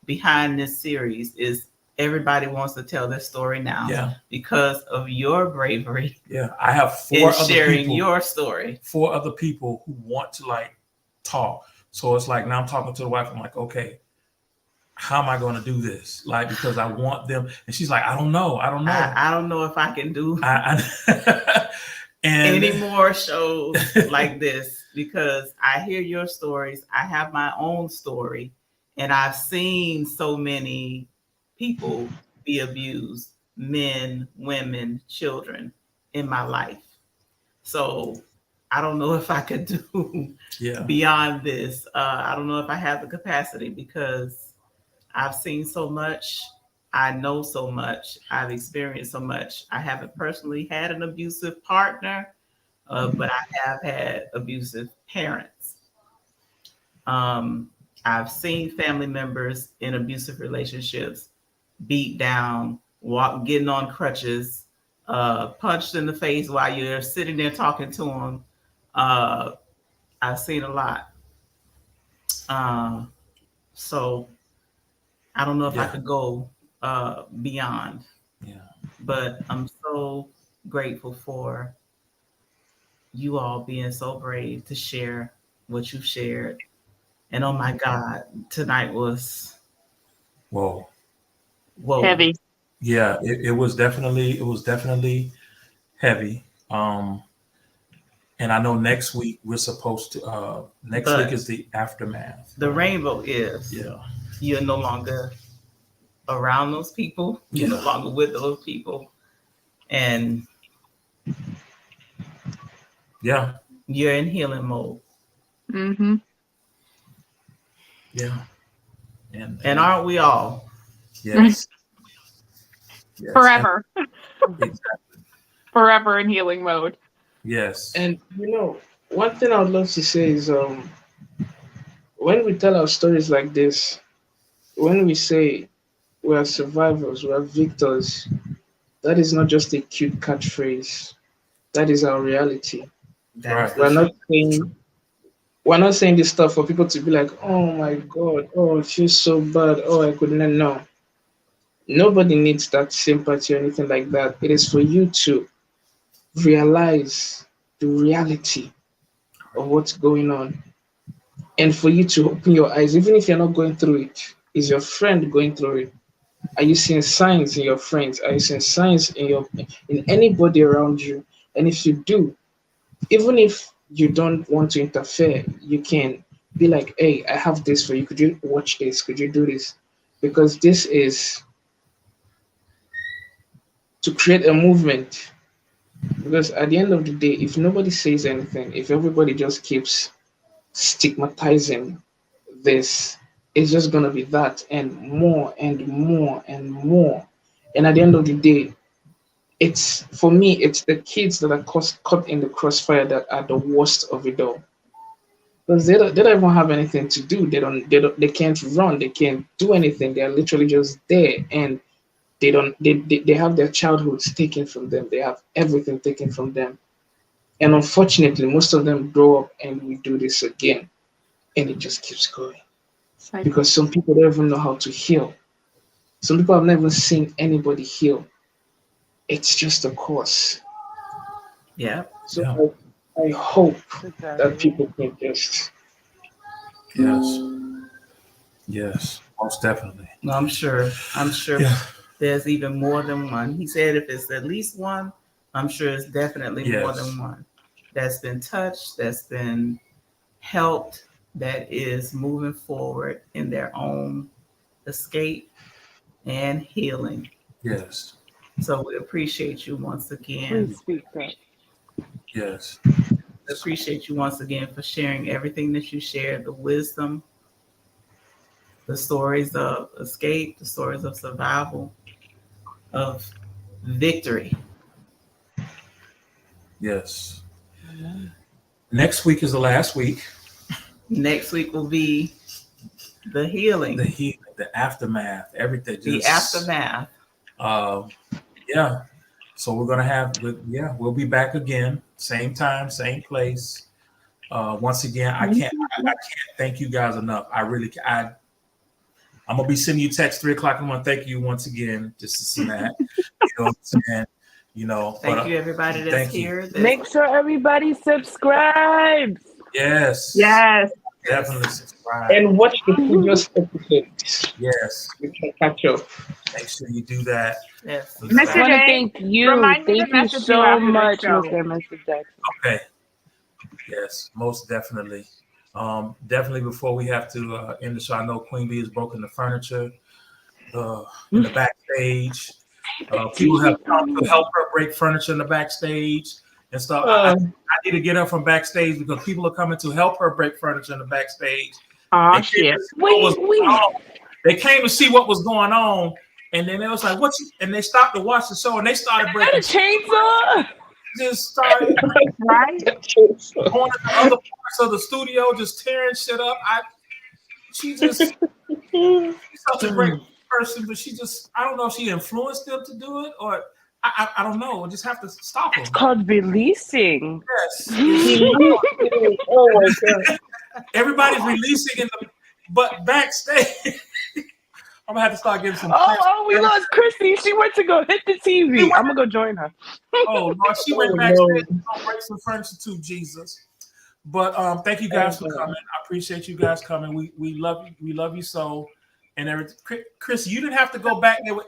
behind this series, is everybody wants to tell their story now yeah, because of your bravery yeah. I have in sharing your story. four other people who want to like talk. So it's like now I'm talking to the wife. I'm like, okay, how am I going to do this? Like, because I want them, and she's like, I don't know. I don't know if I can do and any more shows like this, because I hear your stories. I have my own story, and I've seen so many people be abused, men, women, children, in my life. So I don't know if I could do yeah, beyond this. I don't know if I have the capacity, because I've seen so much. I know so much. I've experienced so much. I haven't personally had an abusive partner, but I have had abusive parents. Um, I've seen family members in abusive relationships beat down, getting on crutches, punched in the face while you're sitting there talking to them. Uh, I've seen a lot. Uh, so I don't know if I yeah, could go beyond. yeah. But I'm so grateful for you all being so brave to share what you shared. And oh my God, tonight was Whoa. whoa. Heavy. Yeah, it was definitely heavy. And I know next week we're supposed to next week But is the aftermath. the rainbow is Yeah. you're no longer around those people, you're no Yeah. longer with those people, and Yeah. you're in healing mode. Mm-hmm. Yeah. And aren't we all? Yes. Yes. Forever. Exactly. Forever in healing mode. Yes. And one thing I would love to say is when we tell our stories like this, when we say we are survivors, we are victors, that is not just a cute catchphrase. That is our reality. That is Right. the We're not truth. saying we're not saying this stuff for people to be like, oh my god, oh it feels so bad, oh I couldn't know. Nobody needs that sympathy or anything like that. It is for you to realize the reality of what's going on and for you to open your eyes, even if you're not going through it. Is your friend going through it? Are you seeing signs in your friends? Are you seeing signs in anybody around you? And if you do, even if you don't want to interfere, you can be like, hey, I have this for you. Could you watch this? Could you do this? Because this is to create a movement. Because at the end of the day, if nobody says anything, if everybody just keeps stigmatizing this, it's just gonna be that and more and more and more. And at the end of the day, it's for me, it's the kids that are caught in the crossfire that are the worst of it all. Because they don't even have anything to do. They can't run, they can't do anything. They're literally just there and they have their childhoods taken from them. They have everything taken from them. And unfortunately, most of them grow up and we do this again. And it just keeps going. Cycle. Because some people don't even know how to heal. Some people have never seen anybody heal. It's just a course. Yeah. So Yeah. I hope that Exactly. people can just Yes. Yes. Most definitely. No, I'm sure. Yeah. There's even more than one. He said if it's at least one, I'm sure it's definitely more Yes. than one that's been touched, that's been helped, that is moving forward in their own escape and healing. Yes. So we appreciate you once again. Please speak up. Yes. We appreciate you once again for sharing everything that you shared, the wisdom, the stories of escape, the stories of survival, of victory. Yes. Next week is the last week. Next week will be the healing, The heat, the aftermath, everything. the aftermath. Yeah. So we're gonna we'll be back again, same time, same place. Once again, I can't thank you guys enough. I'm gonna be sending you text 3 o'clock. I'm gonna thank you once again, just to see that. You know what I'm saying? Thank you, everybody that's here. Make sure everybody subscribes. Yes. Yes. Definitely subscribe. and watch the previous episodes. Yes. You can catch up. Make sure you do that. Yes. I Mr. want to J, thank you. remind me to Thank you message you so after the much, show. Mr. and Mr. Jackson. Okay. Yes, most definitely. Definitely before we have to end the show, I know Queen Bee has broken the furniture in the backstage. People have come to help her break furniture in the backstage and stuff. I need to get her from backstage because people are coming to help her break furniture in the backstage. Oh, shit. They came to see what was going on, and then they was like, and they stopped to watch the show, and they started breaking. Got a chainsaw? Just started Right? going to the other parts of the studio, just tearing shit up. She's such a great person, but I don't know if she influenced them to do it, or I don't know. We'll just have to stop her. It's called releasing. Yes. Oh my god. Everybody's releasing but backstage. I'm gonna have to start getting some. We lost Chrissy. She went to go hit the TV. I'm gonna go join her. Oh Lord, she went backstage to break some furniture too, Jesus. But thank you guys for coming. I appreciate you guys coming. We love you. We love you so. And everything. Chris, you didn't have to go back there with.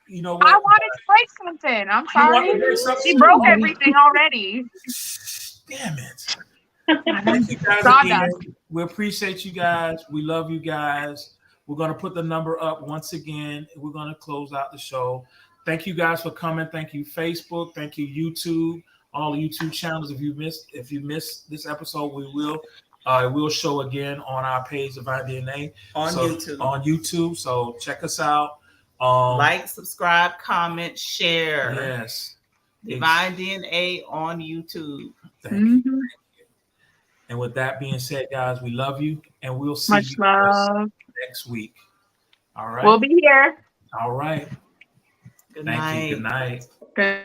You know what? I wanted to break something. I'm sorry. She broke everything already. Damn it. Thank you guys again. We appreciate you guys. We love you guys. We're going to put the number up once again. We're going to close out the show. Thank you guys for coming. Thank you, Facebook. Thank you, YouTube. All the YouTube channels. If you missed this episode, it will show again on our page, Divine DNA on YouTube. So check us out. Like, subscribe, comment, share. Yes. Divine DNA on YouTube. Thank you. And with that being said, guys, we love you, and we'll see you next week. All right. We'll be here. All right. Good night. Good night. Good.